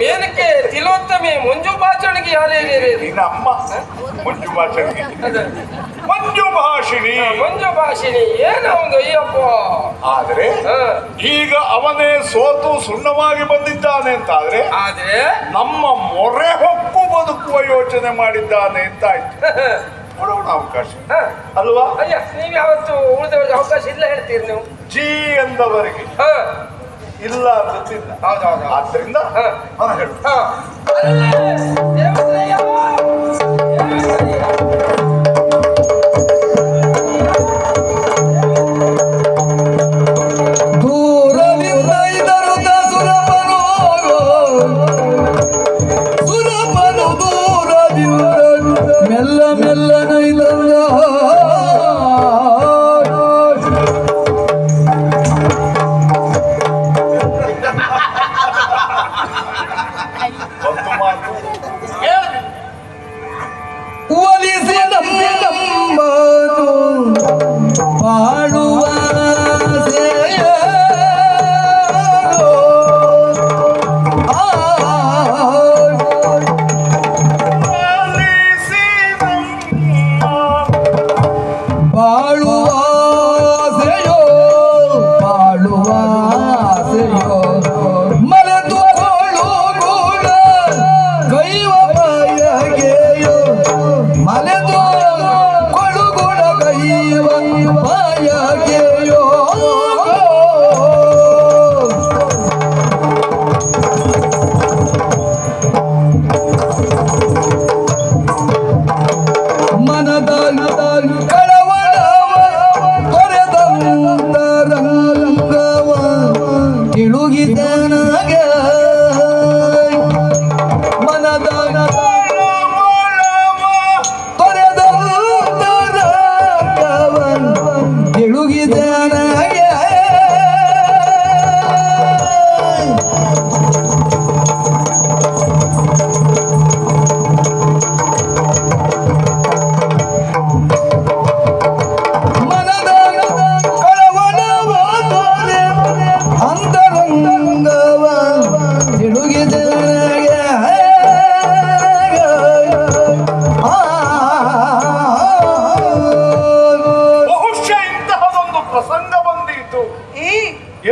ಮೇನಕ್ಕೆ ತಿಲೋತ್ತಮೆ ಮಂಜು ಭಾಷಣಿಗೆ ಯಾರೇ ನಿನ್ನ ಅಮ್ಮ ಮಂಜು ಭಾಷಣಿಗೆ ಮಂಜು ಭಾಷಿಣಿ ಏನ ಒಂದು ಅಯ್ಯಪ್ಪ. ಆದ್ರೆ ಈಗ ಅವನೇ ಸೋತು ಸುಣ್ಣವಾಗಿ ಬಂದಿದ್ದಾನೆ ಅಂತಾದ್ರೆ ನಮ್ಮ ಮೊರೆ ಹೊಕ್ಕು ಬದುಕುವ ಯೋಚನೆ ಮಾಡಿದ್ದಾನೆ ಅಂತ ಆಯ್ತು. ಕೊಡೋಣ ಅವಕಾಶ ಅಲ್ವಾ? ಅಯ್ಯ ನೀವ್ ಯಾವತ್ತು ಉಳಿದವರಿಗೆ ಅವಕಾಶ ಇಲ್ಲ ಹೇಳ್ತೀರಿ ನೀವು. ಜಿ ಎಂದವರಿಗೆ ಇಲ್ಲ ಅಂತಿಲ್ಲ. ಆದ್ರಿಂದ ಹೇಳು.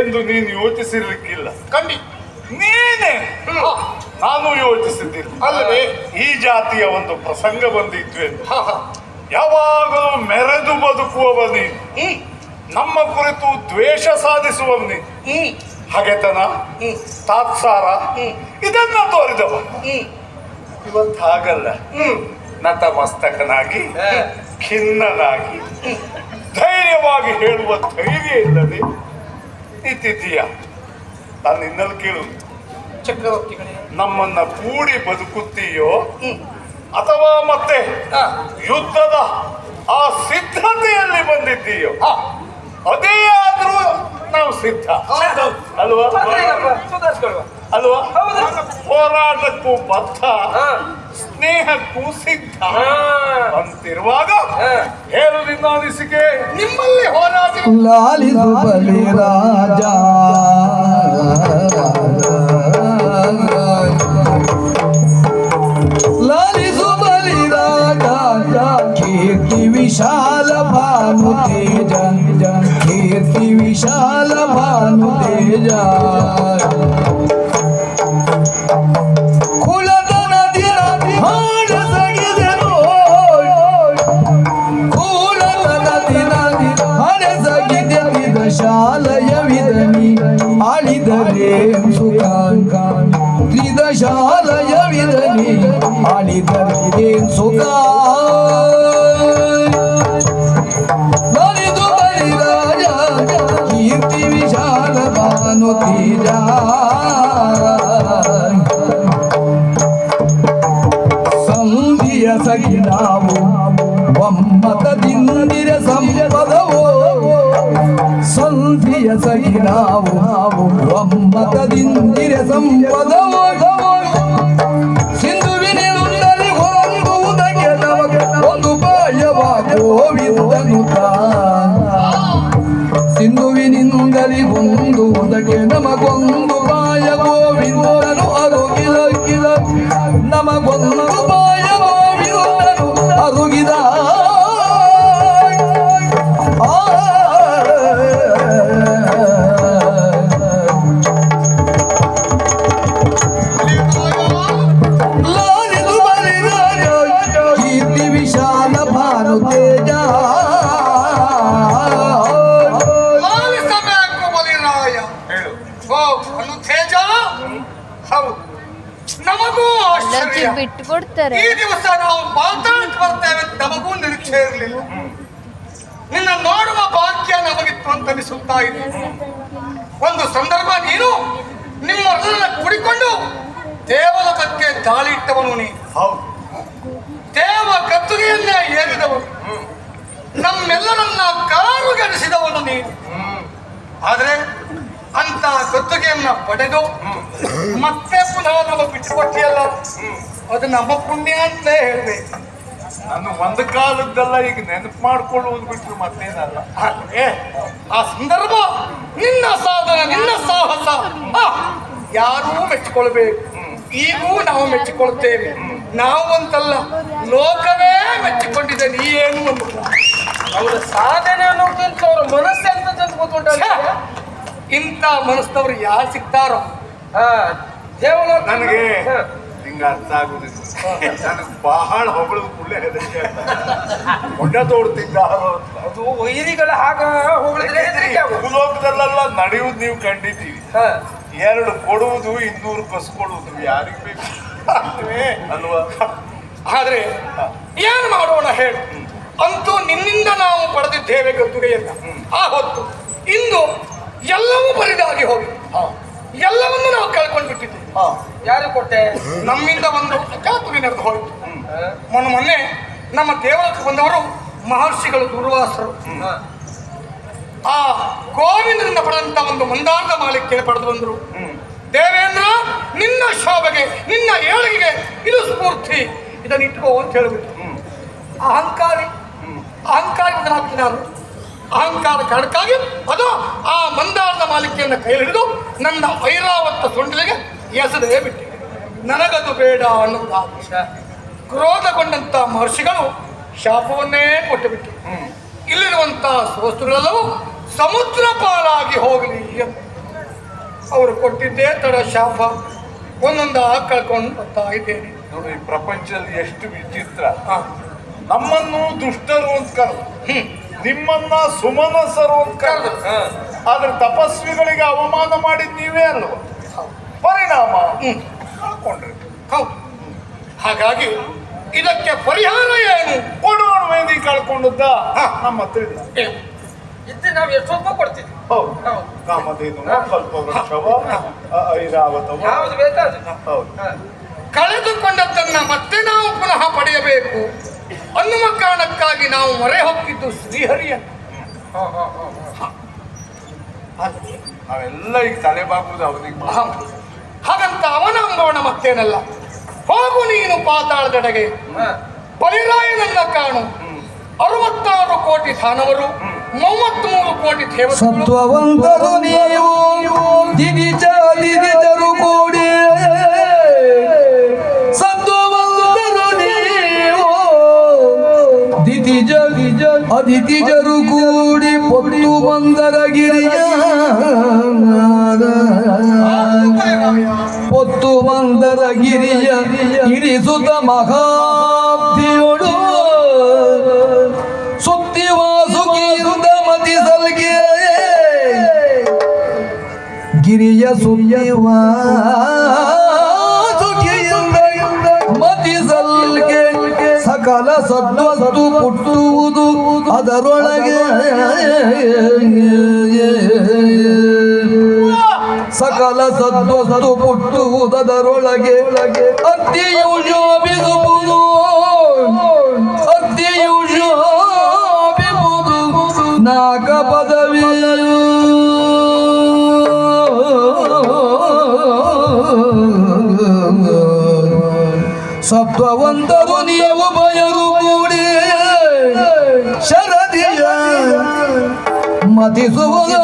ಎಂದು ನೀನು ಯೋಚಿಸಿರ್ಲಿಕ್ಕಿಲ್ಲ. ನೀನೇ ನಾನು ಯೋಚಿಸಿದ್ದಿಲ್ಲ ಅಲ್ಲವೇ ಈ ಜಾತಿಯ ಒಂದು ಪ್ರಸಂಗ ಬಂದಿತ್ತು ಎಂದು. ಯಾವಾಗಲೂ ಮೆರೆದು ಬದುಕುವವ ನೀನು, ನಮ್ಮ ಕುರಿತು ದ್ವೇಷ ಸಾಧಿಸುವ ನೀನು, ಹಗೆತನ ತಾತ್ಸಾರ ಇದನ್ನ ತೋರಿದವ. ಇವತ್ತು ಹಾಗಲ್ಲ, ನತಮಸ್ತಕನಾಗಿ ಖಿನ್ನನಾಗಿ ಧೈರ್ಯವಾಗಿ ಹೇಳುವ ಧೈರ್ಯ ಇಲ್ಲದೆ ನಿಂತಿದ್ದೀಯ. ನಾನು ನಿನ್ನಲ್ಲಿ ಕೇಳು, ಚಕ್ರವರ್ತಿಗಳೇ, ನಮ್ಮನ್ನ ಕೂಡಿ ಬದುಕುತ್ತೀಯೋ ಅಥವಾ ಮತ್ತೆ ಯುದ್ಧದ ಆ ಸಿದ್ಧತೆಯಲ್ಲಿ ಬಂದಿದ್ದೀಯೋ? ಅದೇ ಆದ್ರೂ ನಾವು ಸಿದ್ಧ ಅಲ್ವಾ? ಅಲ್ವಾ? ಹೋರಾಟಕ್ಕೂ ಬದ್ಧ, ಸ್ನೇಹಕ್ಕೂ ಸಿದ್ಧ ಅಂತಿರುವಾಗ ಹೇಳು ನಿನ್ನ ಅನಿಸಿಕೆ. ನಿಮ್ಮಲ್ಲಿ ಹೋರಾಟ ಲಾಲಿಸು ಬಲಿ ರಾಜ, ಲಾಲಿಸು ಬಲಿ ರಾಜ, ಕೀರ್ತಿ ವಿಶಾಲ ಭಾನು ತೇಜ, ಕೀರ್ತಿ ವಿಶಾಲ ಭಾನು ತೇಜ. ಕುಲದ ನದಿನ ಹಾಡೆಸಗಿದೆನು, ಕುಲದ ನದಿನ ಹಾಡೆಸಗಿದೆನಿದ ಶಾಲಯವಿದನಿ ಆಳಿದರೇನು ಸುಖ, ತ್ರಿದಶಾಲಯವಿದನಿ ಆಳಿದರೇನು ಸುಖ. ಲಲಿತು ಬಲಿ ರಾಜ, ಕೀರ್ತಿ ವಿಶಾಲ ಭಾನು ತೇಜ. ಸಂಧಿಯ ಸಗಿ ನಾವು ಒಮ್ಮತದಿಂದಿರ ಸಂಪದವೋ, ಸಂಧಿಯ ಸಗಿ ನಾವು ಒಮ್ಮತದಿಂದಿರ ಸಂಪದವೋ. ಸಿಂಧುವಿನಿಂದಲೇ ಹೊಂದುವುದಕ್ಕೆ ನಮಗೆ ಒಂದು ಪಾಯವ ಗೋವಿಂದನುತ, ಸಿಂಧುವಿನಿಂದಲೇ ಹೊಂದುವುದಕ್ಕೆ ನಮಗೊಂದು ಪಾಯ ಗೋವಿಂದನು ಅರುಗಿದ. ತೇಜ. ಹೌದು, ನಮಗೂ ಆಶ್ಚರ್ಯ. ಬಿಟ್ಟು ಕೊಡ್ತಾರೆ. ಈ ದಿವಸ ನಾವು ಪಾತಾಳಕ್ಕೆ ಬರ್ತೇವೆ ಅಂತ ನಮಗೂ ನಿರೀಕ್ಷೆ ಇರಲಿಲ್ಲ. ನಿನ್ನ ನೋಡುವ ಭಾಗ್ಯ ನಮಗಿತ್ತು ಅಂತ ಅನಿಸುತ್ತಾ ಇದೆ. ಒಂದು ಸಂದರ್ಭ ನೀನು ನಿಮ್ಮನ್ನ ಕುಡಿಕೊಂಡು ದೇವಲೋಕಕ್ಕೆ ದಾಳಿ ಇಟ್ಟವನು ನೀನು. ಹೌದು, ದೇವ ಕತ್ತುಗೆಯನ್ನೇ ಏರಿದವನು, ನಮ್ಮೆಲ್ಲರನ್ನ ಕಾರುಗೆಡಿಸಿದವನು ನೀನು. ಆದ್ರೆ ಅಂತ ಕತ್ತುಗೆಯನ್ನ ಪಡೆದು ಮತ್ತೆ ಪುನಃ ನಮ್ಮ ಬಿಟ್ಟುಕೊಟ್ಟಿಯಲ್ಲ, ಅದು ನಮ್ಮ ಪುಣ್ಯ ಅಂತಲೇ ಹೇಳ್ಬೇಕು. ನಾನು ಒಂದು ಕಾಲದ್ದೆಲ್ಲ ಈಗ ನೆನಪು ಮಾಡ್ಕೊಳ್ಳುವುದು ಬಿಟ್ರು ಮತ್ತೇನಲ್ಲ. ಆದ್ರೆ ಆ ಸಂದರ್ಭ, ನಿನ್ನ ಸಾಧನೆ, ನಿನ್ನ ಸಾಹಸ ಯಾರೂ ಮೆಚ್ಚಿಕೊಳ್ಬೇಕು. ಈಗೂ ನಾವು ಮೆಚ್ಚಿಕೊಳ್ತೇವೆ. ನಾವು ಅಂತಲ್ಲ, ಲೋಕವೇ ಮೆಚ್ಚಿಕೊಂಡಿದೆ. ನೀ ಏನು ಅನ್ನುವ ಅವರ ಸಾಧನೆ ಅನ್ನೋದಕ್ಕಿಂತ ಅವ್ರ ಮನಸ್ಸೆಂತ ಅಂತ ಗೊತ್ತುಂಟಲ್ಲ. ಇಂಥ ಮನಸ್ಸವರು ಯಾರು ಸಿಗ್ತಾರೋ ದೇವಲೋಕ ನನಗೆ ಹಿಂಗ ಅರ್ಥ ಆಗುದಿಲ್ಲ. ನನಗೆ ಬಹಳ ಹೊಗಳದ ಕೂಡಲೇ ಹೆದರಿಕೆ ಹೊಂಡ ತೋಡ್ತಿದ್ದ ಅದು ವೈರಿಗಳ ಹಾಗ ಹೋಗಿದ್ರೆ ಹೆದರಿಕೆ ಆಗೋದು. ಭೂಲೋಕದಲ್ಲೆಲ್ಲ ನಡೆಯುವುದು ನೀವು ಕಂಡಿದ್ದೀವಿ. ಹಾ. 2 ಕೊಡುವುದು 200 ಕಸ್ಕೊಡುವುದು ಯಾರಿಗೆ ಬೇಕು ಅಲ್ವಾ? ಆದ್ರೆ ಏನು ಮಾಡೋಣ ಹೇಳು. ಅಂತೂ ನಿನ್ನಿಂದ ನಾವು ಪಡೆದಿದ್ದೇವೆ ಗದ್ದುಗೆಯನ್ನ. ಆ ಹೊತ್ತು ಇಂದು ಎಲ್ಲವೂ ಬರಿದಾಗಿ ಹೋಗಿ ಎಲ್ಲವನ್ನೂ ನಾವು ಕಳ್ಕೊಂಡು ಬಿಟ್ಟಿದ್ದೇವೆ. ಯಾರು ಕೊಟ್ಟೆ? ನಮ್ಮಿಂದ ಒಂದು ಅಚಾತುರ್ಯ ನಡೆದು ಹೋಯಿತು. ಮೊನ್ನೆ ನಮ್ಮ ದೇವಲಕ್ಕೆ ಬಂದವರು ಮಹರ್ಷಿಗಳು, ದುರ್ವಾಸರು. ಆ ಗೋವಿಂದರಿಂದ ಪಡೆದಂತ ಒಂದು ಮಂದಾರದ ಮಾಲಿಕೆಯನ್ನು ಪಡೆದು ಬಂದರು. ದೇವೇಂದ್ರ, ನಿನ್ನ ಶೋಭೆಗೆ, ನಿನ್ನ ಏಳಿಗೆಗೆ ಇದು ಸ್ಫೂರ್ತಿ, ಇದನ್ನು ಇಟ್ಕೋ ಅಂತ ಹೇಳಿಬಿಟ್ಟು. ಅಹಂಕಾರಿ ನಾನು ಅಹಂಕಾರ ಕಾರಣಕ್ಕಾಗಿ ಅದು ಆ ಮಂದಾರದ ಮಾಲಿಕೆಯನ್ನು ಕೈ ಹಿಡಿದು ನನ್ನ ಐರಾವತ್ತ ಸೊಂಡಿಲಿಗೆ ಎಸೆದೇ ಬಿಟ್ಟೆ. ನನಗದು ಬೇಡ ಅನ್ನೋದು ಕ್ರೋಧಗೊಂಡಂತ ಮಹರ್ಷಿಗಳು ಶಾಪವನ್ನೇ ಕೊಟ್ಟು ಬಿಟ್ಟು, ಇಲ್ಲಿರುವಂತಹ ವಸ್ತುಗಳೆಲ್ಲವೂ ಸಮುದ್ರ ಪಾಲಾಗಿ ಹೋಗಲಿ ಅಂತ ಅವರು ಕೊಟ್ಟಿದ್ದೇ ತಡ ಶಾಪ. ಒಂದೊಂದು ಕಳ್ಕೊಂಡು ಬರ್ತಾ ಇದ್ದೇನೆ. ನೋಡಿ, ಈ ಪ್ರಪಂಚದಲ್ಲಿ ಎಷ್ಟು ವಿಚಿತ್ರ. ನಮ್ಮನ್ನು ದುಷ್ಟರು ಅಂತ ಕರೆದು, ನಿಮ್ಮನ್ನ ಸುಮನಸರು ಅಂತ ಕರೆದು, ಆದ್ರೆ ತಪಸ್ವಿಗಳಿಗೆ ಅವಮಾನ ಮಾಡಿದ್ ನೀವೇ ಅಲ್ವ? ಪರಿಣಾಮ ಕಳ್ಕೊಂಡ್ರಿ. ಹೌದು. ಹಾಗಾಗಿ ಇದಕ್ಕೆ ಪರಿಹಾರ ಏನು? ಕೊಡೋಣ ವೇದಿ ಕಳ್ಕೊಂಡದ್ದ ನಮ್ಮ ಹತ್ರ ಇಲ್ಲ. ಇದ್ದು ನಾವು ಎಷ್ಟೊಬ್ಬ ಕೊಡ್ತೀವಿ. ಹೌದು, ಕಾಮಧೇನು, ಕಲ್ಪವೃಕ್ಷವ, ಐರಾವತವ, ಯಾವ್ದು ಬೇಕಾದ್ರೆ. ಹೌದು. ಕಳೆದುಕೊಂಡದ್ದನ್ನ ಮತ್ತೆ ನಾವು ಪುನಃ ಪಡೆಯಬೇಕು ಅನ್ನುವ ಕಾರಣಕ್ಕಾಗಿ ನಾವು ಮೊರೆ ಹೊಕ್ಕಿದ್ದು ಶ್ರೀಹರಿಯನ್ನು. ನಾವೆಲ್ಲ ಈಗ ತಲೆಬಾಗುವುದು ಅವನಿಗೆ. ಹಾಗಂತ ಅವನ ಅಂಬೋಣ ಮತ್ತೇನಲ್ಲ. ಹೋಗು ನೀನು ಪಾತಾಳದೆಡೆಗೆ, ಬಲಿರಾಯನನ್ನ ಕಾಣು. 66 ಕೋಟಿ ದಾನವರು, 33 ಕೋಟಿ ದೇವತೆಗಳು. ಸತ್ವವಂತರು ನೀವು ದಿದಿಜರು ಕೂಡಿ, ಸತ್ವವಂತರು ನೀವು ಅದಿತಿಜರು ಕೂಡಿ ಪೊಟ್ಟು ಬಂದರ ಗಿರಿಯ, ಪೊತ್ತು ಬಂದರ ಗಿರಿಯ ಇರಿಸುತ್ತ ಮಹಾಬ್ಧಿಯೋಡು ಸುತ್ತಿ ವಾಸುಕಿಯಿಂದ ಮತಿ ಸಲ್ಗೆ, ಗಿರಿಯ ಸುಯ್ಯವ ಸುಖಿಯಿಂದ ಮತಿ ಸಲ್ಗೆ, ಸಕಲ ಸದ್ವಸ್ತು ಹುಟ್ಟುವುದು ಅದರೊಳಗೆ, ಸಕಲ ಸದ್ವಸ್ತು ಹುಟ್ಟುವುದರೊಳಗೆ. ಅತ್ತಿಯು ಶೋಭಿಸುವುದು, ಅತ್ತಿಯು ಶೋಭಿಸುವುದು ನಾಕ ಪದವಿಯು, ಸತ್ವವಂತರು ನೀವು ಭಯರು ಕೂಡಿ ಶರದಿಯ ಮತಿಸುವುದು,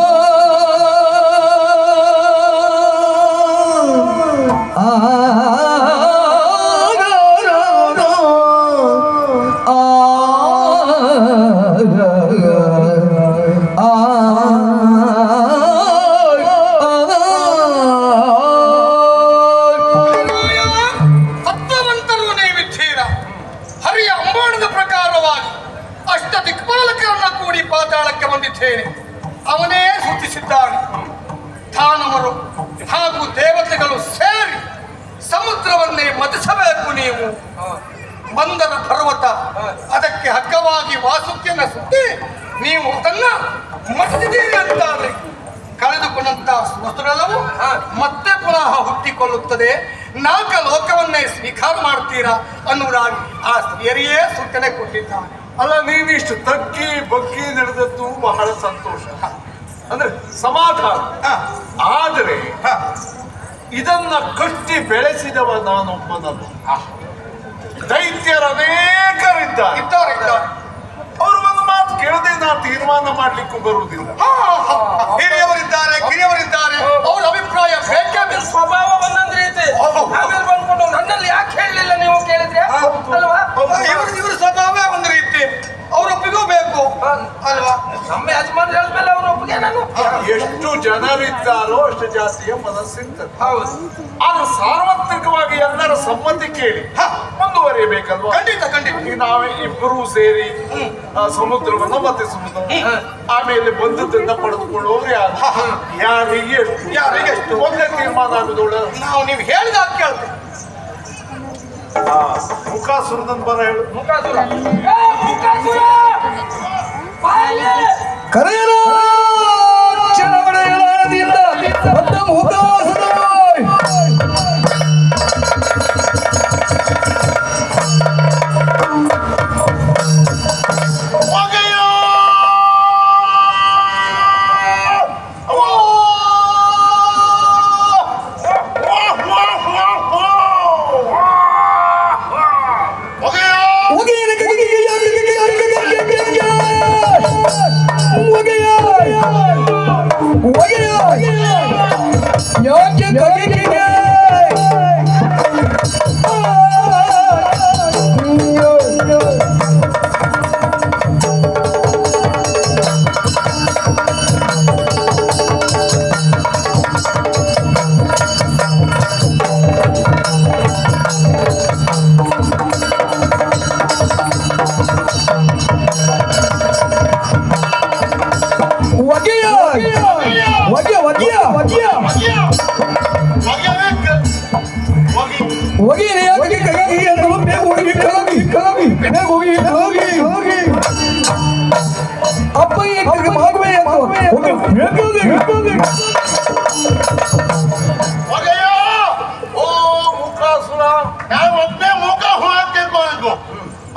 ಸತ್ವವಂತರು ನೀವಿದ್ದೀರ. ಹರಿಯ ಅಂಬಾಣದ ಪ್ರಕಾರವಾಗಿ ಅಷ್ಟ ದಿಕ್ಪಾಲಕರನ್ನ ಕೂಡಿ ಪಾತಾಳಕ್ಕೆ ಬಂದಿದ್ದೇನೆ. ಅವನೇ ಸೂಚಿಸಿದ್ದಾನೆ. ದಾನವರು ಹಾಗೂ ದೇವ ಬಂದರ ಪರ್ವತ ಅದಕ್ಕೆ ಹಗ್ಗವಾಗಿ ವಾಸುಕಿಯನ್ನು ಸುತ್ತಿ ನೀವು ಅದನ್ನ ಮತ್ತಿದ್ದೀರಿ ಅಂತಾದ್ರೆ ಕಳೆದುಕೊಂಡಂತ ವಸ್ತುಗಳೆಲ್ಲವೂ ಮತ್ತೆ ಪುನಃ ಹುಟ್ಟಿಕೊಳ್ಳುತ್ತದೆ. ನಾಲ್ಕ ಲೋಕವನ್ನೇ ಸ್ವೀಕಾರ ಮಾಡ್ತೀರಾ ಅನ್ನುವುದಾಗಿ ಆ ಸ್ತ್ರೀಯರಿಯೇ ಸೂಚನೆ ಕೊಟ್ಟಿದ್ದಾರೆ. ಅಲ್ಲ, ನೀವಿಷ್ಟು ತಗ್ಗಿ ಬಗ್ಗಿ ನಡೆದದ್ದು ಬಹಳ ಸಂತೋಷ, ಅಂದ್ರೆ ಸಮಾಧಾನ. ಆದರೆ ಇದನ್ನ ಕಟ್ಟಿ ಬೆಳೆಸಿದವ ನಾನೊಬ್ಬನಲ್ಲ. ದೈತ್ಯರು ಅನೇಕರಿದ್ದಾರೆ. ಅವರು ಒಂದು ಮಾತು ಕೇಳದೆ ನಾ ತೀರ್ಮಾನ ಮಾಡ್ಲಿಕ್ಕೂ ಬರುವುದಿಲ್ಲ. ಹಿರಿಯವರಿದ್ದಾರೆ, ಕಿರಿಯವರಿದ್ದಾರೆ, ಅವ್ರ ಅಭಿಪ್ರಾಯ ಬೇಕೇ ಬೇಕು. ಸ್ವಭಾವ ಒಂದೊಂದು ರೀತಿ. ಆಮೇಲೆ ಬಂದ್ಕೊಂಡು ನನ್ನಲ್ಲಿ ಯಾಕೆ ಹೇಳಲಿಲ್ಲ ನೀವು ಕೇಳಿದ್ರೆ ಅಲ್ವಾ? ಇವ್ರ ಸ್ವಭಾವ ಒಂದು ರೀತಿ, ಅವ್ರೊಪ್ಪಿಗೂ ಬೇಕು ಅಲ್ವಾ? ನಮ್ಮ ಯಜಮಾನ್ ಹೇಳಿದ್ಮೇಲೆ ಅವ್ರ ಒಪ್ಪಿಗೆ ನಾನು. ಎಷ್ಟು ಜನರಿದ್ದಾರೋ ಅಷ್ಟು ಜಾತಿಯ ಮನಸ್ಸಿರ್ತದೆ. ಹೌದು. ಆದ್ರೆ ಸಾರ್ವತ್ರಿಕವಾಗಿ ಎಲ್ಲರ ಸಮ್ಮತಿ ಕೇಳಿ ಮುಂದುವರಿಯಬೇಕಲ್ವಾ? ಖಂಡಿತ ಖಂಡಿತ. ಈಗ ನಾವೇ ಇಬ್ಬರೂ ಸೇರಿ ಸಮುದ್ರವನ್ನ ಮತ್ತೆ ಸಮುದ್ರ ಆಮೇಲೆ ಬಂದದ್ದನ್ನ ಪಡೆದುಕೊಳ್ಳೋರು ಯಾರಿಗೆ ಎಷ್ಟು ಒಂದೇ ತೀರ್ಮಾನ ಆಗುದೋಳ. ನಾವು ನೀವು ಹೇಳಿದಾಗ ಕೇಳ್ತೇವೆ. ಮುಖಾಸುರದನ್ ಬರ ಹೇಳು. ಮುಖಾಸುರ ಕರೆಯಲ ಚಳವಳಿಯಿಂದ ಬಂದ ಮುಖಾಸುರ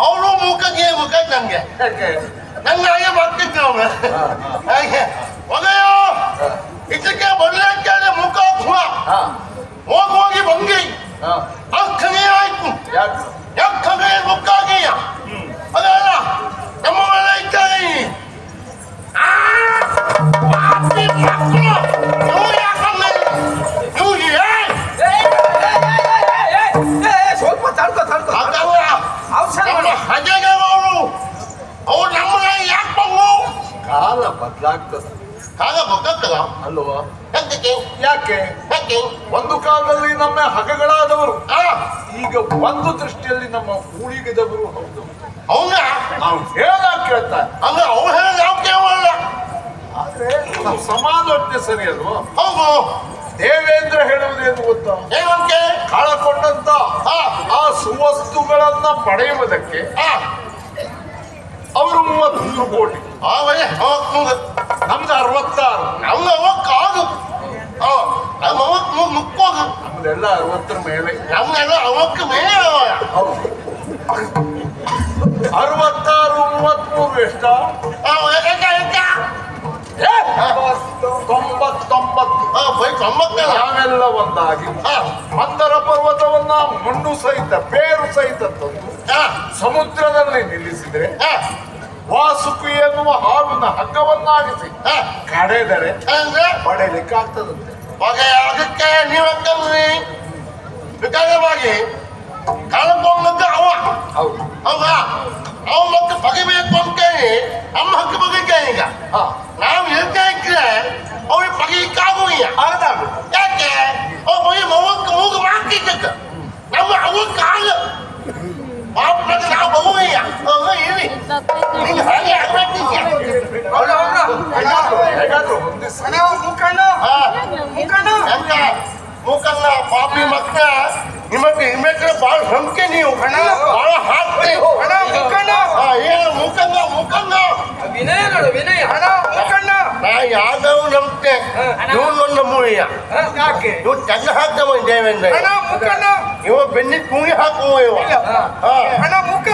ಅವರು ಮೂಕಗೆ ಮುಖ ನಂಗೆ ನಂಗೆ ಹಾಗೆ ಬರ್ತಿದ್ದೆ ಅವನು ಹಾಗೆ ಒದೆಯೋ ಇದಕ್ಕೆ ಬರ್ಲಿಕ್ಕೆ ಮುಖ ಹೋಗಿ ಹೋಗಿ ಬಂಗಿ ಅಕ್ಕನೇ ಆಯ್ತು ಯಾಕಂದ್ರೆ ಮುಕ್ಕಾಗಿ ಅದಲ್ಲ ನಮ್ಮ ಮನೆ ಇದ್ದಾರೆ ಸ್ವಲ್ಪ ತಡ್ಕೊ ತಡ್ಕೊ ಹಾಗೆ ಅವರು ಅವ್ರು ನಮ್ಮ ಯಾಕೆ ಬಂದು ಕಾಲ ಬದಲಾಗ್ತದೆ. ಕಾಲ ಬಗ್ಗತ್ತಲ್ಲ ಅಲ್ವಾ? ಯಾಕೆ ಯಾಕೆ ಯಾಕೆ ಒಂದು ಕಾಲದಲ್ಲಿ ನಮ್ಮ ಹಗಗಳಾದವರು ಈಗ ಒಂದು ದೃಷ್ಟಿಯಲ್ಲಿ ನಮ್ಮ ಊಳಿಗೆದವರು ಹೌದು. ಅವನ್ನ ನಾವು ಹೇಳಾಗ ಕೇಳ್ತಾರೆ, ಅಂದ್ರೆ ಅವ್ರು ಹೇಳ ನಾವು ಕೇಳಲ್ಲ. ಆದ್ರೆ ನಾವು ಸಮಾಲೋಚನೆ ಸರಿ ಅಲ್ವಾ? ಹೌದು. ದೇವೇಂದ್ರ ಹೇಳುವುದೇನು ಗೊತ್ತಾ? ಏನಂತೆ ಕಳಕೊಂಡಂತ ಆ ಸುವಸ್ತುಗಳನ್ನ ಪಡೆಯುವುದಕ್ಕೆ ಅವರು 33 ಕೋಟಿ, ಅವರೇ ನಮ್ದು 66. ನಮ್ದು ಅವಕ್ಕಾದು ಮುಕ್ಕೋದು ನಮ್ದೆಲ್ಲ 60ರ ಮೇಲೆ. ನಮ್ಗೆಲ್ಲ ಅವಕ್ಕೆ ಮೇಲೆ 66, 33 ಎಷ್ಟ? 99. ನಾವೆಲ್ಲ ಒಂದಾಗಿ ಮಂದರ ಪರ್ವತವನ್ನ ಮಣ್ಣು ಸಹಿತ ಬೇರು ಸಹಿತ ತಂದು ಸಮುದ್ರದಲ್ಲಿ ನಿಲ್ಲಿಸಿದ್ರೆ ವಾಸುಕಿ ಎನ್ನುವ ಹಾವಿನ ಹಗ್ಗವನ್ನಾಗಿಸಿ ಕಡೆದರೆ ಪಡೆಯಲಿಕ್ಕೆ ಆಗ್ತದಂತೆ. ಅದಕ್ಕೆ ನೀವಂತಂದ್ರಿ ವಿಕಾರವಾಗಿ ಕಳ್ಕೊಂಡದ್ದು ಅವ ಹೌದು. ಹೌದಾ? ಅವ್ ಮತ್ತೆ ಬಗೆಬೇಕು ಅಂತೇಳಿ ನಮ್ಮ ಹಕ್ಕು ಬಗೆಕ ಈಗ ನಾವು ಹೇಳ್ತಾ ಇದ್ರೆ ಅವ್ರಿಗೆ ಬಗೆಯಕ್ಕಾಗುವ ಯಾಕೆ ಅವ್ ಬಗೆ ಮಗಕ್ಕೆ ಮೂಗು ಮಾಡ್ತಿದ್ದ ನಮ್ಮ ಅವಕ್ಕೆ ಆಗ ಪಾಪದಾಗ ನಾವು ಬಗುವಯ್ಯ ಇರಿ ನಿಂಗೆ ಹಾಗೆ ಆಗ್ಬೇಕಿದ್ಯ ಹೇಗಾದ್ರು ಹೊಂದಿಸಿ ಮುಖಂಡ ಪಾಪಿ ಮಕ್ಕಳ ನಿಮಗೆ ಬಾಳ ಸಂಖ್ಯೆ ನೀವು ಬಾಳ ಹಾಕ್ತಿ ಹಣ ಮುಖಂಡ ಏನು ಮುಖಂಡ ಮುಖಂಡ ವಿನಯ ನೋಡು ವಿನಯ. ಹಣ ಮುಖಂಡ ನಾ ಯಾವ್ದವ ನಂಬಿಕೆ ಇವನೊಂದು ಮೂವಿಯ ಯಾಕೆ ಇವ್ ಚೆನ್ನ ಹಾಕ್ತವ ದೇವೇಂದ್ರ ಹಣ ಮುಖಂಡ ಇವ ಬೆನ್ನಿ ಕುಂಗಿ ಹಾಕುವ ಇವ ಹಣ ಮುಖ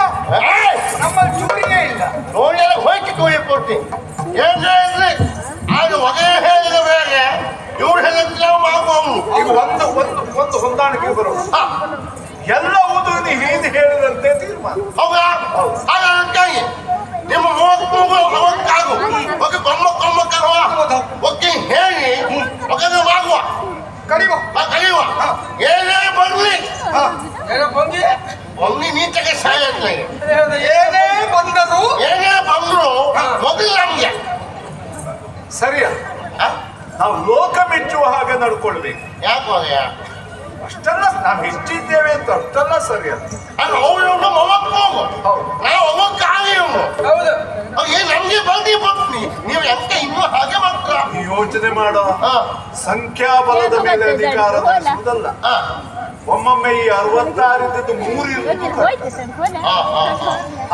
ನಮ್ಮ ಚೂರಿಯೇ ಇಲ್ಲ ನೋಡಿ ಹೋಯ್ತು ಕುಯ್ಯ ಕೊಡ್ತೀನಿ ಏನ್ರಿ ಅದು ಹೊಗೆ ಹೇಳಿದ ಬೇರೆ ಇವ್ರು ಹೇಳಿದ್ರೆ ನಾವು ಮಾಡುವವು ಈಗ ಒಂದು ಹೊಂದಾಣಿಕೆ ಬರೋದು ಎಲ್ಲವುದು ಹಿಂದೆ ಹೇಳಿದಂತೆ ತೀರ್ಮಾನ. ಹೌದಾ ಹಾಗಾಗಿ ನಿಮ್ಮ ಮೂವತ್ತಾಗು ಒಕ್ಕೆ ಕೊಮ್ಮ ಕರುವ ಒಕ್ಕೆ ಹೇಳಿ ಒಕ್ಕಗೆ ಮಾಡುವ ಕಡಿಮ ಕಲಿಯುವ ಏನೇ ಬರ್ಲಿ ಏನೋ ಬಂಗಿ ಒಮ್ಮೆ ನೀಚಗೆ ಸಾಯತ್ಲೆ ಏನೇ ಬಂದರು ಏನೇ ಬಂದ್ರು ಮೊದಲು ನಮ್ಗೆ ಸರಿಯ ನಾವು ಲೋಕ ಮೆಚ್ಚುವ ಹಾಗೆ ನಡ್ಕೊಳ್ಬೇಕು. ಯಾಕೆ ಅಷ್ಟೆಲ್ಲ ನಾವು ಹೆಚ್ಚಿದ್ದೇವೆ ಅಂತ ಅಷ್ಟೆಲ್ಲ ಸರಿಯ. ಅವ್ರು ಮೊಮ್ಮಕ್ಕಳು ನಾವು ಅವಕ್ಕೆ ಆಗಿ ಹೌದು. ಏನ್ ನಮ್ಗೆ ಬಂದಿ ಬರ್ತೀನಿ ನೀವು ಎಂತ ಇನ್ನೂ ಹಾಗೆ ಮಾತ್ರ ಯೋಚನೆ ಮಾಡೋ ಸಂಖ್ಯಾಬಲದ ಮೇಲೆ ಅಧಿಕಾರ ನಡೆಸುವುದಲ್ಲ. ಒಮ್ಮೊಮ್ಮೆ ಈ 66 ಇದ್ದದ್ದು 3 ಇರುವುದು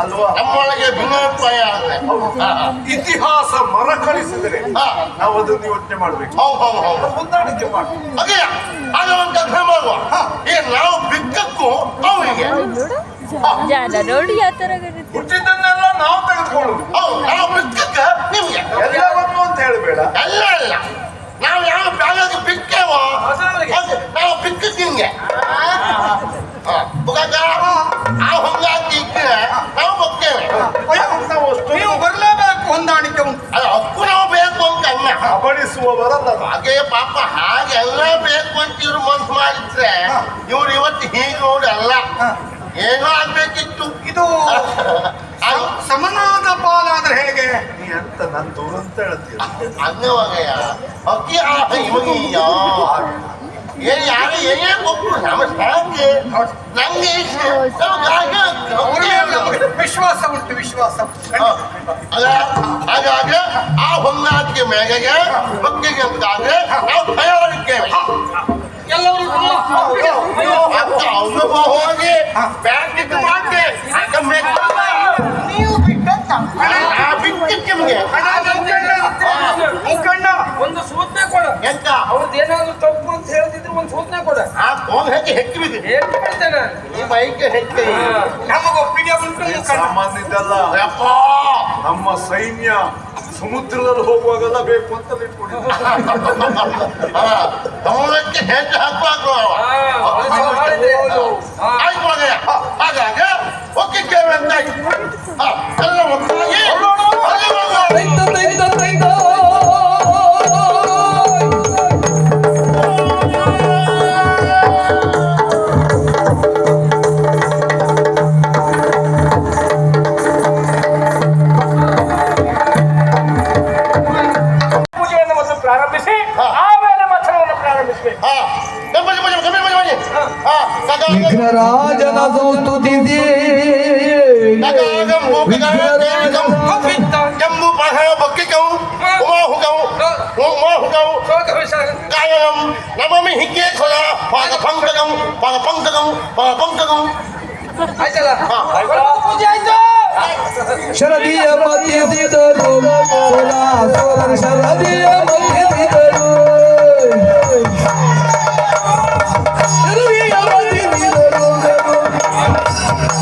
ಅಲ್ವಾ? ನಮ್ಮೊಳಗೆ ಭಿನ್ನಾಭಿಪ್ರಾಯ ಆಗುತ್ತೆ ಇತಿಹಾಸ ಮರಕಳಿಸಿದರೆ ನಾವು ಅದನ್ನು ಯೋಚನೆ ಮಾಡ್ಬೇಕು. ಹೌದು ಹೊಂದಾಣಿಕೆ ಮಾಡ್ಬೇಕು. ಅದೇ ಆಗ ಒಂದು ಅರ್ಥ ಮಾಡುವ ಈಗ ನಾವು ಬಿಕ್ಕಕ್ಕೂ ಅವರಿಗೆ ನೋಡಿ ಯಾವ ತರ ಹುಟ್ಟಿದ್ದನ್ನೆಲ್ಲ ನಾವು ತೆಗೆದುಕೊಳ್ಳುದು. ಹೌದು ನಾವು ಬಿಕ್ಕಕ್ಕ ನಿಮ್ಗೆ ಎಲ್ಲವನ್ನು ಅಂತ ಹೇಳಬೇಡ. ಎಲ್ಲ ಇಲ್ಲ ನಾವು ಯಾವ ಬ್ಯಾಗಾಗಿ ಬಿಕ್ಕೇವೋ ನಾವು ಬಿಕ್ಕಕ್ಕೆ ಹಿಂಗೆ ಆ ಹೊಂದಾಣಿಕೆ ಇದ್ರೆ ನಾವು ಬರ್ತೇವೆ ನೀವು ಬರಲೇಬೇಕು ಹೊಂದಾಣಿಕೆ ಉಂಟು ಅದು ಅಪ್ಪು ನಾವು ಬೇಕು ಅಂತ ಅನ್ನ ಅಬಡಿಸುವವರಲ್ಲ. ಹಾಗೆ ಪಾಪ ಹಾಗೆಲ್ಲ ಬೇಕು ಅಂತ ಇವ್ರು ಮನ್ಸು ಮಾಡಿದ್ರೆ ಇವ್ರು ಇವತ್ತು ಹೀಗೆ ನೋಡಿ ಅಲ್ಲ ಏನೋ ಆಗ್ಬೇಕಿತ್ತು ಇದು ಸಮನಾದ ಪಾಲಾದ್ರೆ ಹೇಗೆ ನೀ ಅಂತ ನನ್ನ ದೂರ ಅಂತ ಹೇಳ್ತೀರ. ಅಂಗವಾಗಯ್ಯ ಅಕ್ಕಿ ಇವನಿಯ ಏನ್ ಯಾರು ಏನೇ ಒಬ್ಬರು ನಮ್ಮ ಸಾಕೆ ನಂಗೆ ವಿಶ್ವಾಸ ಉಂಟು ವಿಶ್ವಾಸ ಹಾಗಾಗ ಆ ಹೊಂದಾಣಿಕೆ ಮೇಲೆಗೆ ಬಗ್ಗೆಗೆ ಅಂತಾದ್ರೆ ನಾವು ತಯಾರಿದ್ದೇವೆ ಎಲ್ಲರೂ ಅವನು ಹೋಗಿ ಬ್ಯಾಂಕಿಗೆ ಮಾಡಿ ನೀವು ಬಿಟ್ಟಂತ ಬಿಟ್ಟಿಕ್ಕೆ ನಿಮಗೆ ಮುಖಂಡ ಒಂದು ಸೂಚನೆ ಕೊಡು. ಎಂತ ಅವ್ರದ್ದು ಏನಾದ್ರು ತಪ್ಪು ಅಂತ ಹೇಳ್ತಿದ್ರು ಒಂದು ಸೂಚನೆ ಕೊಡು. ಆ ಫೋನ್ ಹೆಚ್ಚು ಹೆಚ್ಚು ಬಿದ್ದಿದೆ ಹೇಳ್ತಿ ಬಿಡ್ತೇನೆ. ಈ ಬೈಕ್ ಹೆಚ್ಚು ನಮಗೆ ಒಪ್ಪಿಗೆ ಉಂಟು ಮುಖಂಡ ಸಾಮಾನ್ಯ ಇದಲ್ಲ. ಯಪ್ಪ ನಮ್ಮ ಸೈನ್ಯ ಸಮುದ್ರದಲ್ಲಿ ಹೋಗುವಾಗೆಲ್ಲ ಬೇಕು ಅಂತ ಬಿಟ್ಕೊಂಡಿದ್ದೆ. ಸಮುದ್ರಕ್ಕೆ ಹೆಚ್ಚು ಹಾಕುವಾಗ ಆಯ್ತು ಹಾಗಾಗ ಒಕ್ಕಿದ್ದೇವೆ ಅಂತ ಎಲ್ಲ ಒಟ್ಟಾಗಿ ಪ್ರಾರಂಭಿಸಿ ಆಮೇಲೆ ಮಥನವನ್ನು ಪ್ರಾರಂಭಿಸಬೇಕು. ವಿಘ್ನರಾಜನ ಸ್ತುತಿಸಿ ಜಂಬು ಪಹಳ ಬಕ್ಕಿಕವು ಕಾಯಂ ನಮಮಿ ಹಿಕ್ಕೇಶ್ವರ ಪಾದ ಪಂಕಜಂ ಪಾದ ಪಂಕಜಂ ಪಾದ ಪಂಕಜಂ ಆಯ್ತಲ್ಲ ಪೂಜೆ ಆಯ್ತು. ಶರದಿಯ ಮಧ್ಯದಿದರು ಶರದಿಯ ಮಧ್ಯದಿದರು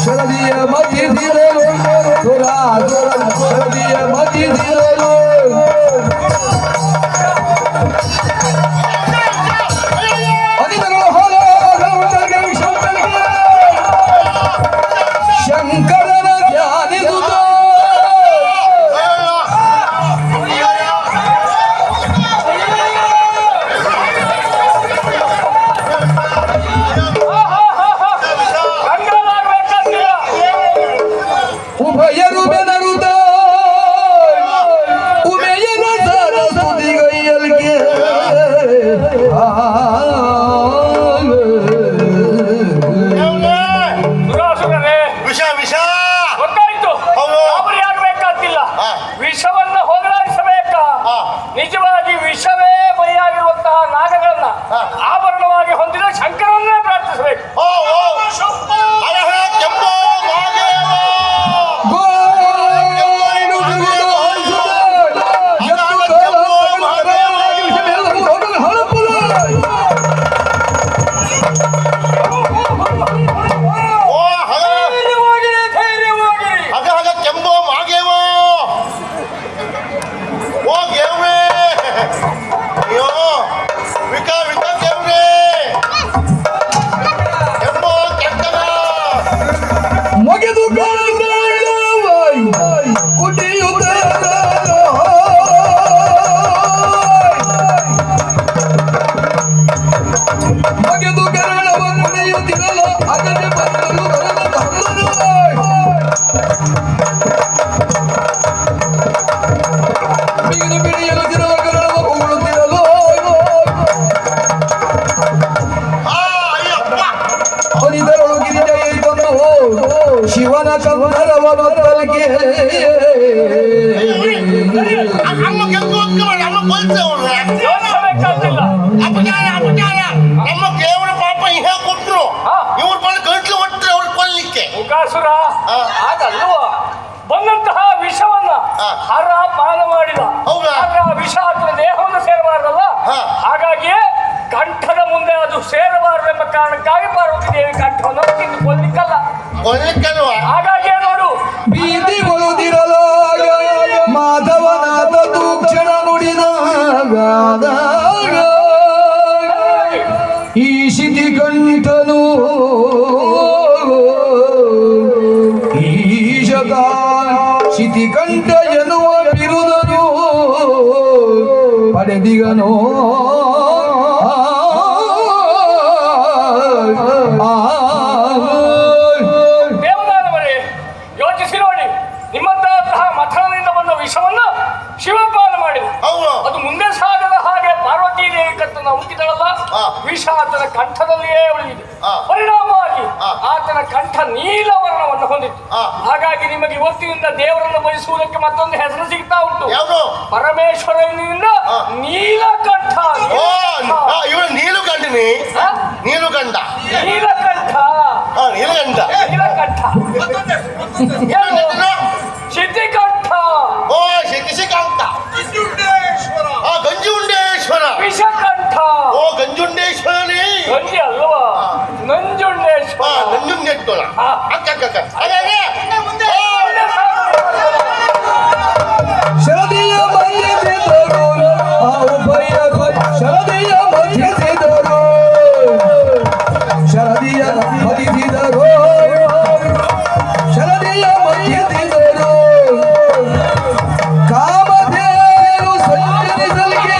ಶರದಿಯ ಮಧ್ಯದಿದರು ಶರದಿಯ ಮಧ್ಯದಿದರು ಶಂಕರನ ಧ್ಯಾನಿಸುತ್ತ ಓ ಹಗ ಹಗ ಹಗ ಕೆಂಬೋ ಮಾಗೇವೋ ಓ ಗೇವ್ರೆ ಅಯ್ಯೋ ವಿಕ ವಿಕ ಗೇವ್ರೆ ಕೆಂಬೋ ಕೆಂಕನ ಮಗೆದು ಕುಡಿಯುತ್ತ ಮಗೆದು ಗರಳವ ಕುಡಿಯುತ್ತಿರಲು ಅಗತ್ಯ ಬಂದರು ಬಿಗಿದು ಬಿಡಿಯಲು ತಿರಲ ಗರಳವ ಉಗುಳುತ್ತಿರಲು ಹರಿದರಳು ಗಿರಿಜಯ ಬಂದು ಶಿವನ ಕಂದರವನ ತಲೆಗೆ ಅಮ್ಮ ಕೆಂಪು ಅಮ್ಮ ಕೊಲ್ತೇವ್ರೆ ಅಪಚಾರ ಅಪಚಾರ ನಮ್ಮ ದೇವರ ಪಾಪ ihe ಕೊಟ್ರು ಇವ್ರು ಬಂದು ಗಂಟ್ಲು ಒಟ್ಟರೆ ಅವ್ರು ಕೊಲ್ಲಿಕ್ಕೆ ಮುಖಾಸುರ ಆಗಲ್ವ ಬಂದಂತಹ ವಿಷವನ್ನ ಹರ ಪಾನ ಮಾಡಿದ ಹೌದಾ? ಆದ್ರೆ ಆ ವಿಷ ಆತನ ದೇಹವನ್ನು ಸೇರಬಾರದಲ್ಲ ಹಾಗಾಗಿಯೇ ಕಂಠದ ಮುಂದೆ ಅದು ಸೇರಬಾರದೆಂಬ ಕಾರಣಕ್ಕಾಗಿ ಪಾರ್ವತಿ ದೇವಿ ಕಂಠವನ್ನು ತಿಂದು ಕೊಲ್ಲಿಕ್ಕಲ್ಲ ಕೊಲ್ಲಿಕ್ಕಲ್ವಾ ಹಾಗಾಗಿ ನೋಡು ಭೀತಿಗೊಳುತ್ತಿರಲು ಮಾಧವನಾದ ತೂಕ್ಷಣ ನುಡಿದಾಗ ಈ ಶಿತಿಕಂಠನು ಈಶಕ ಶಿತಿಕಂಠ ಎನ್ನುವ ಬಿರುದನು ಪಡೆದಿಗನು ದೇವದಾನವರೇ ಯೋಚಿಸಿ ನೋಡಿ ನಿಮ್ಮಂತಹ ಮಥನದಿಂದ ಬಂದ ವಿಷವನ್ನ ಶಿವಪಾನ ಮಾಡಿದ ಹೌದು ಅದು ಮುಂದೆ ಸಾಗದ ಹಾಗೆ ಪಾರ್ವತಿ ದೇವಿ ಕತ್ತನ ಉಂಟಿದಳಲ್ಲ ವಿಷ ಆತನ ಕಂಠದಲ್ಲಿಯೇ ಉಳಿದಿದೆ ಪರಿಣಾಮವಾಗಿ ಆತನ ಕಂಠ ನೀಲ ವರ್ಣವನ್ನು ಹೊಂದಿತ್ತು ಹಾಗಾಗಿ ನಿಮಗೆ ಇವತ್ತಿನಿಂದ ದೇವರನ್ನು ಬಯಸುವುದಕ್ಕೆ ಮತ್ತೊಂದು ಹೆಸರು ಸಿಗ್ತಾ ಉಂಟು ಯಾವುದು ಪರಮೇಶ್ವರನಿಂದ ನೀಲಕಂಠ ಓ ಇವಳು ನೀಲುಗಂಡನಿ ನೀಲುಗಂಡ ನೀಲಕಂಠ ನೀಲಗಂಡ ನೀಲಕಂಠ ಶಿತಿಕಂಠ ಓ ಶಿಶಿಕಾಂತ ಗಂಜುಂಡೇಶ್ವರ ವಿಷಕಂಠ ಓ ಗಂಜುಂಡೇಶ್ವರನೇ ಗಂಜಿ ಅಲ್ವಾ ನಂಜುಂಡೇಶ್ವರ ನಂಜುಂಡೇಶ್ವರ ಅಕ್ಕ ಅಕ್ಕ ಅಕ್ಕ ಹಾಗಾಗಿ ಶರದಿಯ ಮಧ್ಯಸಿದರು ಆ ಉಭಯರು ಶರದಿಯ ಮಧ್ಯಸಿದರು ಶರದಿಯ ಮಧ್ಯಸಿದರು ಶರದಿಯ ಮಧ್ಯಸಿದರು ಕಾಮಧೇನು ಸಂಚರಿಸಲಿಗೆ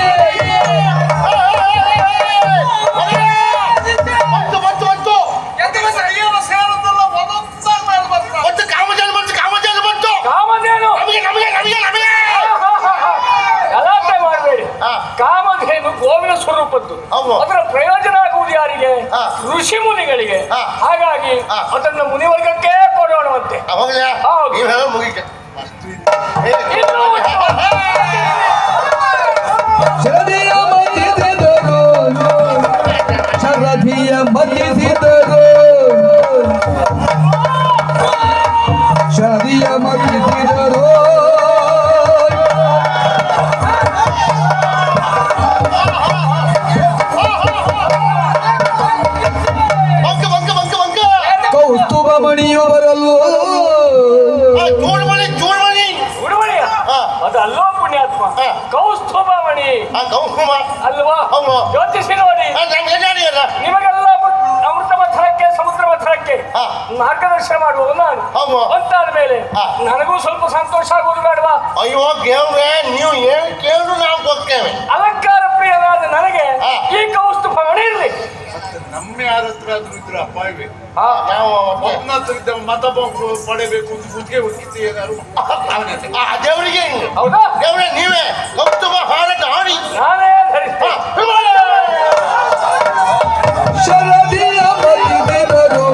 ಗಲಾಟೆ ಮಾಡಬೇಡಿ ಕಾಮಧೇನು ಗೋವಿನ ಸ್ವರೂಪದ್ದು ಅದರ ಪ್ರಯೋಜನ ಆಗುವುದು ಯಾರಿಗೆ ಋಷಿ ಮುನಿಗಳಿಗೆ ಹಾಗಾಗಿ ಅದನ್ನು ಮುನಿವರ್ಗಕ್ಕೆ ಕೊಡೋಣವಂತೆ ಶರದಿಯ ಮಧ್ಯಸಿದರು ಶರದಿಯ ಮಧ್ಯಸಿದರು ಶರದಿಯ ಮಧ್ಯಸಿದರು ಕೌಸ್ತುಭ ಮಣಿಯು ಬರಲು ಉಡುಮಣಿಯ ಅದಲ್ಲೋ ಪುಣ್ಯಾತ್ಮ ಕೌಸ್ತುಭಮಣಿ ಅಲ್ವಾ ಯೋಚಿಸಿ ನೋಡಿ ನಿಮಗೆಲ್ಲ ಅಮೃತ ಮಥನಕ್ಕೆ ಸಮುದ್ರ ಮಥನಕ್ಕೆ ಮಾರ್ಗದರ್ಶನ ಮಾಡುವ ನಾನು ಅಂತಾದ ಮೇಲೆ ನನಗೂ ಸ್ವಲ್ಪ ಸಂತೋಷ ಆಗುವುದು ಬೇಡವಾ ಅಯ್ಯೋ ದೇವ್ರೆ ನೀವು ಏನ್ ಕೇಳಿದ್ರು ನಾವು ಕೊಡ್ತೇವೆ ಅಲಂಕಾರ ಪ್ರಿಯನಾದ ನನಗೆ ಈ ಕೌಸ್ತುಭಮಣಿ ಇರಲಿ ನಮ್ಮ ಯಾರ ಹತ್ರ ಆದ್ರೂ ಇದ್ರೆ ಅಪಾಯವೇ ನಾವು ಒಬ್ಬನ ಹತ್ರ ಇದ್ದ ಮತ ಪಡೆಬೇಕು ಅಂತ ಗುತ್ತಿಗೆ ಹುಡುಕಿದ್ದು ಏನಾದ್ರು ದೇವರಿಗೆ ಹಿಂಗೆ ಹೌದಾ ದೇವ್ರೆ ನೀವೇ ಕೌಸ್ತುಭ ಹಾರಾಟ ಆಡಿ ನಾನೇ ಧರಿಸ್ತೇನೆ ಶರದಿಯ ಮಧ್ಯಸಿದರು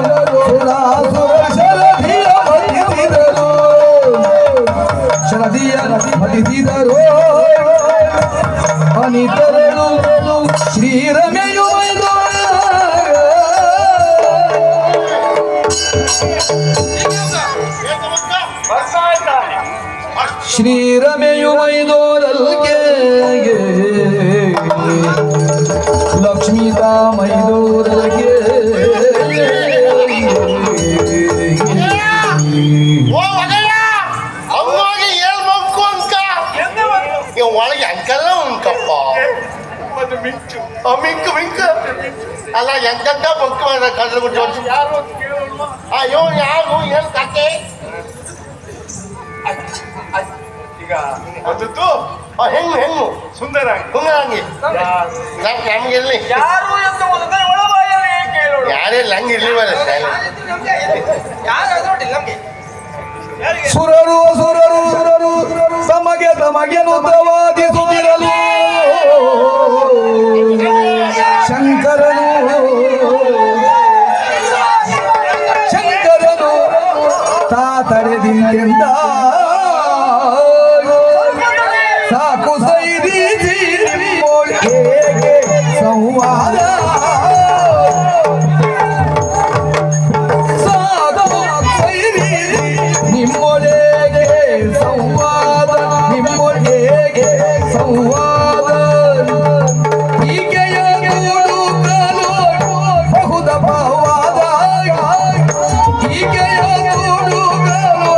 ಶರದಿಯ ಮಧ್ಯಸಿದರು ಶರದಿಯ ಮಧ್ಯಸಿದರು ಅನಿತರಳು ಶ್ರೀರಮೆಯು ಬರ್ತಾ ಇದ್ದಾನೆ ಶ್ರೀರಮೆಯು ಮೈದೋರಲ್ಗೆ ಲಕ್ಷ್ಮೀತಾ ಮೈದೋರಲ್ಗೆ ಮಾಡ ಕಳ್ಳ ಗುಡ್ಡ ಯಾರು ಅಂತ ಕೇಳೋಣ. ಇವನು ಯಾರು ಏನು ಕತೆ ಈಗ ಬಂದದ್ದು ಹೆಣ್ಣು ಹೆಣ್ಣು ಸುಂದರಾಂಗಿ. ಹುಂಗಂಗಿ ಯಾರು? ನಮ್ಗಿರ್ಲಿ ಯಾರು ಎಂದು ಮೊದಲೇ ಒಳಬಾಯಲ್ಲಿ ಕೇಳೋಣ. ಯಾರೆಲ್ಲ ಹಂಗಿರ್ಲಿ ಬರ ಸುರರು ಸುರರು ಸುರರು ತಮಗೆ ತಮಗೆ ನುತವಾದಿಸುತ್ತಿರಲು ಶಂಕರನು ಶಂಕರನು ತಾ ತಡೆದಿಂದೆಂದ ಸಾಕು ಸೈರಿಸಿ ಹೇಗೆ ಸಂವಾದ ನಿಮ್ಮೊಳಗೆ ಸಂವಾದ ನಿಮ್ಮೊಳಗೆ ಸಂವಾದ ಈಗೆಯ ನೋಡುತ್ತಲೋ ಬಹುದ ಭಾವಾದ ಈಗೆಯ ನೋಡುತ್ತಲೋ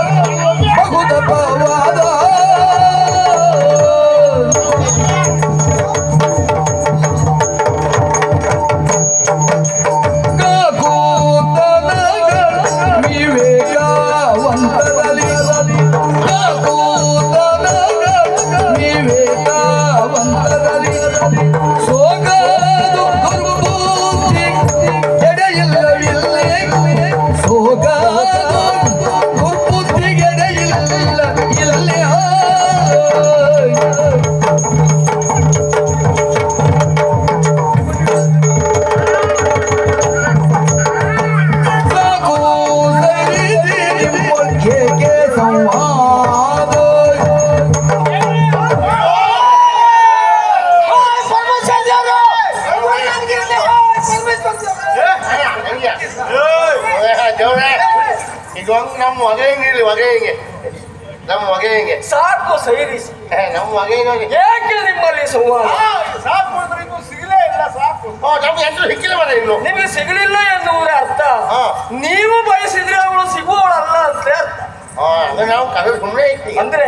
ಬಹುದ ಭಾವಾದ ಈಗ ನಮ್ಮ ಹೊಗೆ ಹಿಂಗಿರ್ಲಿ ಹೊಗೆ ಹಿಂಗೆ ನಮ್ಮ ಹೊಗೆ ಹಿಂಗೆ ಸಾಕು ಸೈರಿಸಿ. ನಮ್ಮ ಹೊಗೆ ಹಿಂಗೆ ಏಕೆ ನಿಮ್ಮಲ್ಲಿ ಸಂವಾದ? ಸಾಕು ಅಂದ್ರೆ ಇನ್ನು ಸಿಗಲೇ ಇಲ್ಲ. ಸಾಕು ನಮ್ಗೆ ಎಂಟು ಸಿಕ್ಕಿಲ್ಲ ಮರ ಇನ್ನು ನಿಮಗೆ ಸಿಗಲಿಲ್ಲ ಎನ್ನುವುದೇ ಅರ್ಥ. ಹಾ. ನೀವು ಬಯಸಿದ್ರೆ ಅವಳು ಸಿಗುವವಳಲ್ಲ ಅಂತ ಅರ್ಥ. ಅದು ನಾವು ಕಡೆ ಸುಮ್ಮನೆ ಐತಿ ಅಂದ್ರೆ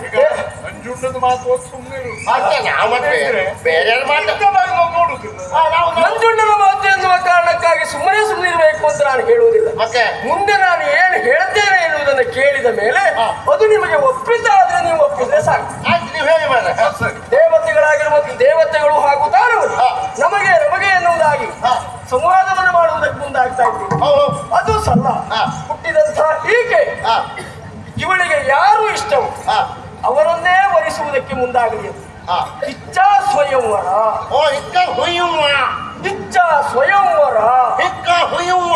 ಈಗ ನಂಜುಂಡದ ಮಾತು ಸುಮ್ಮನೆ ನಾವು ಮತ್ತೆ ಬೇರೆ ಮಾತು ನೋಡುದಿಲ್ಲ. ನಂಜುಂಡನ ಮಾತು ಎನ್ನುವ ಕಾರಣಕ್ಕಾಗಿ ಸುಮ್ಮನೆ ಇರಬೇಕು ಅಂತ ನಾನು ಹೇಳುವುದಿಲ್ಲ. ಮತ್ತೆ ಮುಂದೆ ನಾನು ಏನು ಹೇಳ್ತೇನೆ ಎನ್ನುವುದನ್ನು ಕೇಳಿದ ಮೇಲೆ ಅದು ನಿಮಗೆ ಒಪ್ಪಿದ್ದಾದ್ರೆ ನೀವು ಒಪ್ಪಿದ್ರೆ ಸಾಕು. ಆಯ್ತು ನೀವು ಹೇಳಿ ಮಾಡ ದೇವತೆಗಳಾಗಿರ್ಬೋದು ದೇವತೆಗಳು ಹಾಗೂ ದಾನವರು ನಮಗೆ ನಮಗೆ ಎನ್ನುವುದಾಗಿ ಸಂವಾದವನ್ನು ಮಾಡುವುದಕ್ಕೆ ಮುಂದಾಗ್ತಾ ಇದ್ದೀವಿ. ಅದು ಸಲ್ಲ. ಹುಟ್ಟಿದಂಥ ಈಕೆ ಇವಳಿಗೆ ಯಾರು ಇಷ್ಟವು ಅವರನ್ನೇ ವರಿಸುವುದಕ್ಕೆ ಮುಂದಾಗಲಿ. ಇಚ್ಛಾ ಸ್ವಯಂವರ ಇಕ್ಕ ಹುಯ್ಯುವ ಇಚ್ಛಾ ಸ್ವಯಂವರ ಇಕ್ಕ ಹುಯ್ಯುವ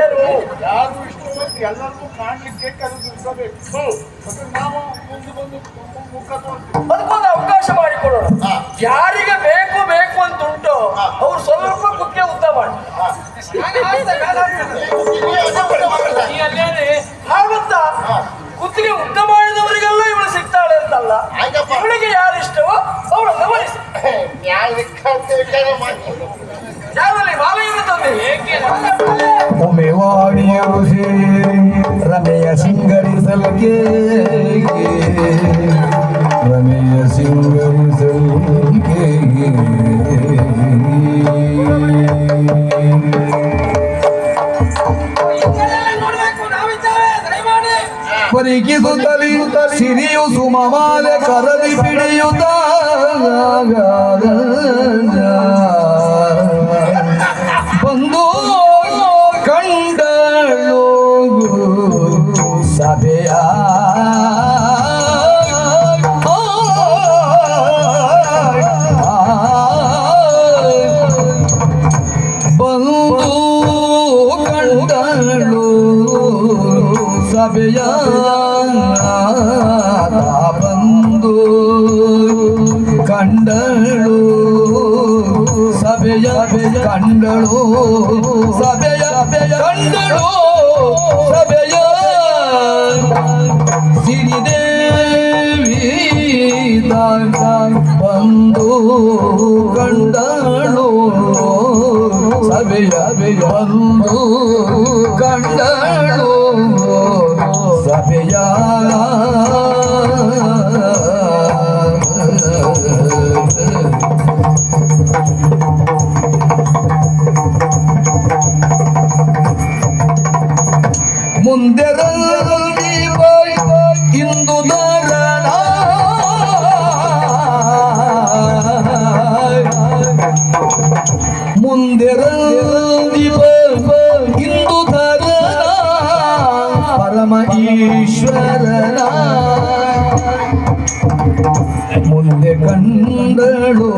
ಏನು ಯಾರು ಇಷ್ಟು ಎಲ್ಲರಿಗೂ ಕಾಣ್ಲಿಕ್ಕೆ ಕರೆದಿರ್ಬೇಕು. ನಾವು ಮುಂದೆ ಬಂದು ಮುಖ ತೋರಿಸ್ತೀವಿ. ಅದಕ್ಕೊಂದು ಅವಕಾಶ ಮಾಡಿಕೊಡೋಣ. ಯಾರಿಗೆ ಬೇಕು ಬೇಕು ಅಂತ ಉಂಟು ಅವ್ರು ಸ್ವಲ್ಪ ಕುತ್ತಿಗೆ ಉದ್ದ ಮಾಡಿ ಹಾಗಂತ ಕುತ್ತಿಗೆ ಉದ್ದ ಮಾಡಿದವರಿಗೆಲ್ಲ ಇವಳು ಸಿಗ್ತಾಳೆ ಅಂತಲ್ಲ. ಇವಳಿಗೆ ಯಾರು ಇಷ್ಟವೋ ಅವಳನ್ನ ವಹಿಸಿ. ಯಾರಲ್ಲಿ ಮಾಲೆಯನ್ನು ತಂದೆ ಒಮ್ಮೆವಾಡಿಯರು ಸೇರಿ ರಮೆಯ ಸಿಂಗರಿಸಲ್ಗೆ ರಮೆಯ ಸಿಂಗರಿಸಲ್ಗೆ ಪರಿಕಿಸುತ್ತಲಿ ಸಿರಿಯು ಸುಮಮಾಲೆ ಕರದಿ ಪಿಡಿಯುತ್ತ ಬಂದು ಕಂಡಳು ಸಭೆಯ ಬಂದು ಕಂಡಳು ಸಭೆಯ ಬಂದು ಕಂಡಳು ಸಭೆಯ ಕಂಡಳು ಸಭೆಯ ಕಂಡಳು ಸಭೆಯ ಸಿರಿದೇವಿ ಬಂದು ಕಂಡಳು ಸಭೆಯ ಬಂದು ಕಂಡಳು ಸಭೆಯ ಮುಂದೆ ರಂದೀಪ ಇಂದು ದಾರಣ ಮುಂದೆ ರಂದೀಪ ಇಂದು ದಾರಣ ಪರಮ ಈಶ್ವರನ ಮುಂದೆ ಕಂಡಳು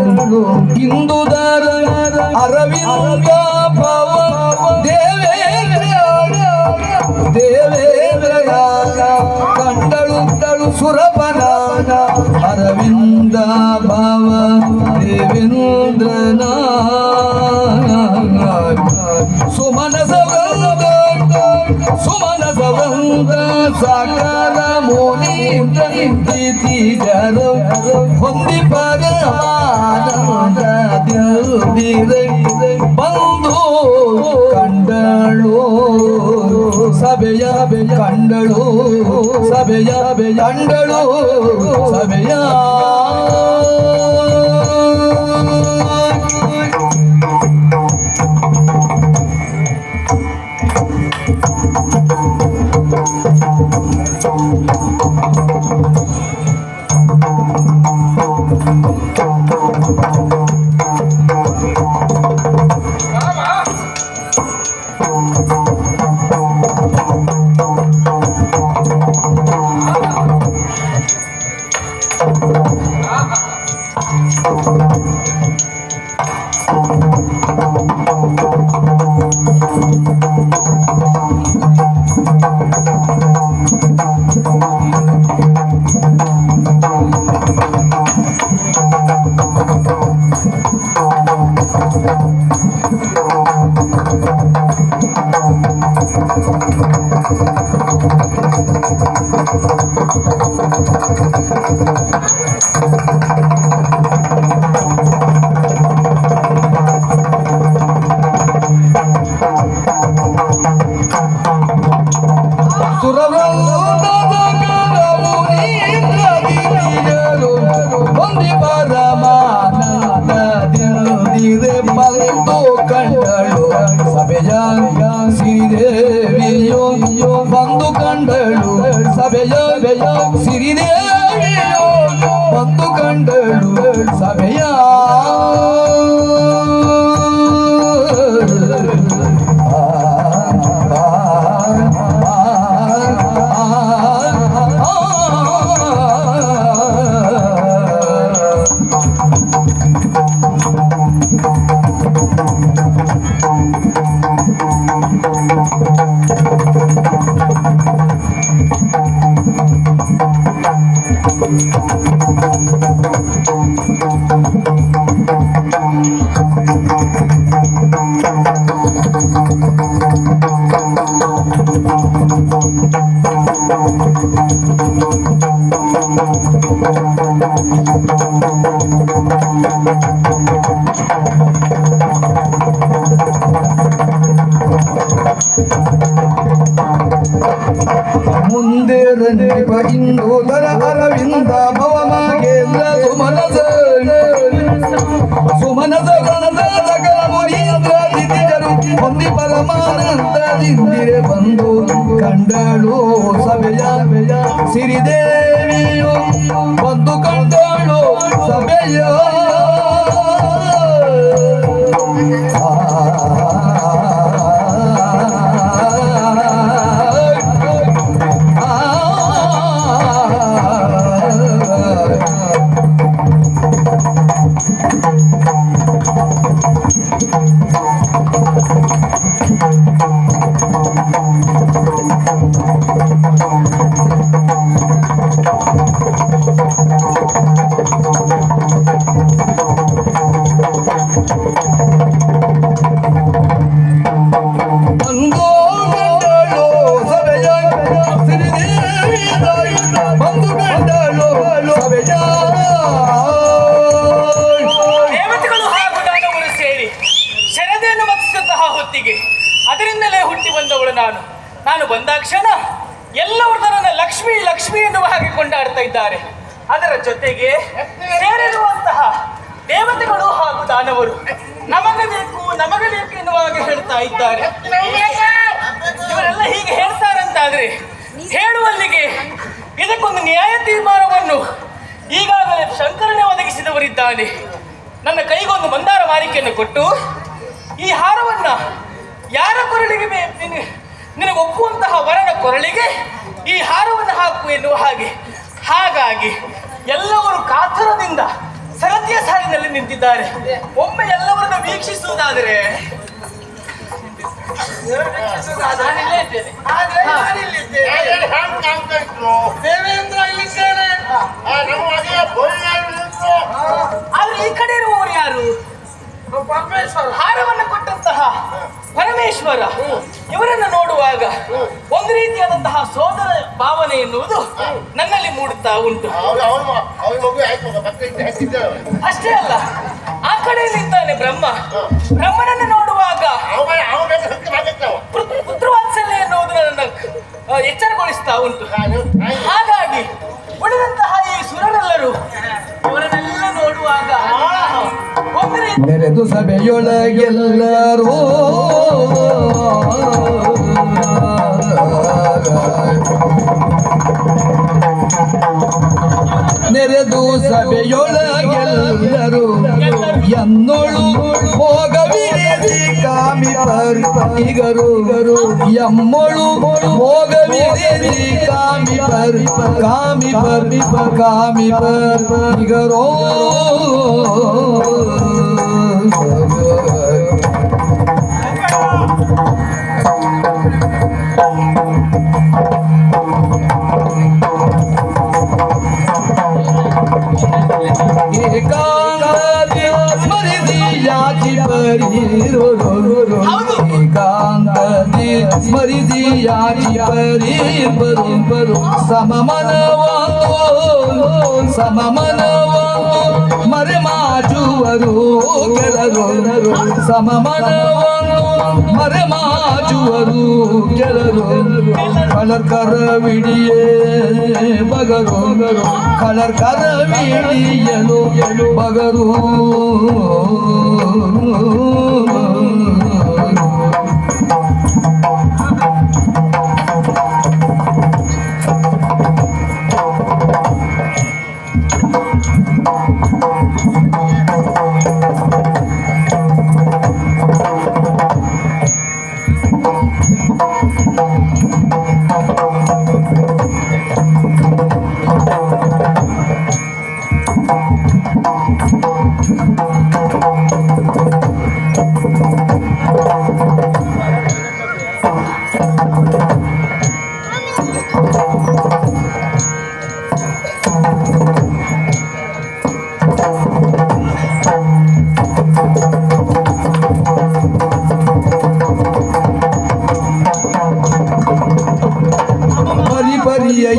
ಇಂದು ದಾರಣ ಅರವಿಂದ ಭವ ದೇವೇಂದ್ರ ಕಂಡಳು ಸುರಪನ ಅರವಿಂದ ಭಾವ ದೇವೇಂದ್ರನ ಸುಮನ ಸವಂಗ ಸಾಕಾರ ಮುನೀಂದ್ರ ಜರ ಹೊಂದಿ ಪರಮಾನಂದ ಬಂದು ಕಂಡಳು ಸಭೆಯ ಕಂಡಳು ಸಭೆಯ ಕಂಡಳು ಸಭೆಯ ಬಂದು ಕಂಡಳು ಸಭೆಯ ಸಿರಿದೇವಿಯೋ ಬಂದು ಕಂಡಳು ಸಭೆಯ ಮುಂದೆ ರಂಜಿಪ ಇಂದೋದರ ಅರವಿಂದ ಭವಮಾಗೇಂದ್ರ ಸುಮನಸ ಸಕಲ ಮುನೀಂದ್ರ ದಿತಿಜರು ಹೊಂದಿ ಪರಮಾನಂದದಿಂದಿರೆ ಬಂದು ಕಂಡಳು ಸಭೆಯ ಸಿರಿದೇವಿಯು ಬಂದು ಕಂಡಳು ಸಭೆಯ ದೇವತೆಗಳು ಹಾಗೂ ದಾನವರು ಸೇರಿ ಶರದೆಯನ್ನು ಮತಿಸಿದಂತಹ ಹೊತ್ತಿಗೆ ಅದರಿಂದಲೇ ಹುಟ್ಟಿ ಬಂದವಳು ನಾನು ಬಂದಾಕ್ಷಣ ಎಲ್ಲರೂ ನನ್ನನ್ನು ಲಕ್ಷ್ಮಿ ಲಕ್ಷ್ಮಿ ಎನ್ನುವ ಹಾಗೆ ಕೊಂಡಾಡ್ತಾ ಇದ್ದಾರೆ. ಅದರ ಜೊತೆಗೆ ಸೇರಿರುವಂತಹ ದೇವತೆಗಳು ಹಾಗೂ ದಾನವರು ನಮಗೆ ಬೇಕು ಎನ್ನುವ ಹಾಗೆ ಹೇಳ್ತಾ ಇದ್ದಾರೆ. ಇವರೆಲ್ಲ ಹೀಗೆ ಹೇಳ್ತಾರಂತಾದ್ರೆ ನಿಂತಿದ್ದಾನೆ. ನನ್ನ ಕೈಗೊಂದು ಮಂದಾರ ಮಾಲಿಕೆಯನ್ನು ಕೊಟ್ಟು ಈ ಹಾರವನ್ನ ಯಾರ ಕೊರಳಿಗೆ ನಿನಗೆ ಒಪ್ಪುವಂತಹ ವರನ ಕೊರಳಿಗೆ ಈ ಹಾರವನ್ನು ಹಾಕು ಎನ್ನುವ ಹಾಗೆ. ಹಾಗಾಗಿ ಎಲ್ಲವರು ಕಾತರದಿಂದ ಸರತಿಯ ಸಾಲಿನಲ್ಲಿ ನಿಂತಿದ್ದಾರೆ. ಒಮ್ಮೆ ಎಲ್ಲವರನ್ನು ವೀಕ್ಷಿಸುವುದಾದರೆ ದೇವೇಂದ್ರ ಇಲ್ಲಿದ್ದೇನೆ. ಆದ್ರೆ ಈ ಕಡೆ ಇರುವವರು ಯಾರು? ಹಾರವನ್ನು ಕೊಟ್ಟಂತಹ ಪರಮೇಶ್ವರ. ಇವರನ್ನು ನೋಡುವಾಗ ಒಂದು ರೀತಿಯಾದಂತಹ ಸೋದರ ಭಾವನೆ ಎನ್ನುವುದು ನನ್ನಲ್ಲಿ ಮೂಡುತ್ತಾ ಉಂಟು. ಅಷ್ಟೇ ಅಲ್ಲ, ಆ ಕಡೆಯಲ್ಲಿದ್ದಾನೆ ಬ್ರಹ್ಮ. ಬ್ರಹ್ಮನನ್ನು ನೋಡುವಾಗ ಪುತ್ರವಾತ್ಸಲ್ಯ ಎನ್ನುವುದು ನನ್ನ ಎಚ್ಚರಗೊಳಿಸ್ತಾ ಉಂಟು. ಹಾಗಾಗಿ ಉಳಿದಂತಹ ಈ ಸುರರೆಲ್ಲರೂ ಇವರನ್ನೆಲ್ಲ ನೋಡುವಾಗ ಒಂದು ರೀತಿ ನೆರೆದು ಸಭೆಯೊಳಗೆಲ್ಲರೂ ನೆರೆದು ಸಭೆಯೊಳಗೆಲ್ಲರೂ ಎನ್ನೊಳು ಹೋಗವಿರಿಸಿ ಕಾಮಿಪರಿಗರು ಎಮ್ಮೊಳು ಹೋಗವಿರಿಸಿ ಕಾಮಿಪರಿಗರೋ ಸ್ಮರಿಸಿಯಾಚಿ ಬರು ಸಮಮನವಂತು ಮರೆಮಾಚುವರು ಕೆಲರು ಮರೆಮಾಚುವರು ಕೆಲರು ಕಲರ್ ಕರವಿಡಿಯೇ ಬಗರು ಕಲರ್ ಕರವಿಡಿಯಲು ಬಗರು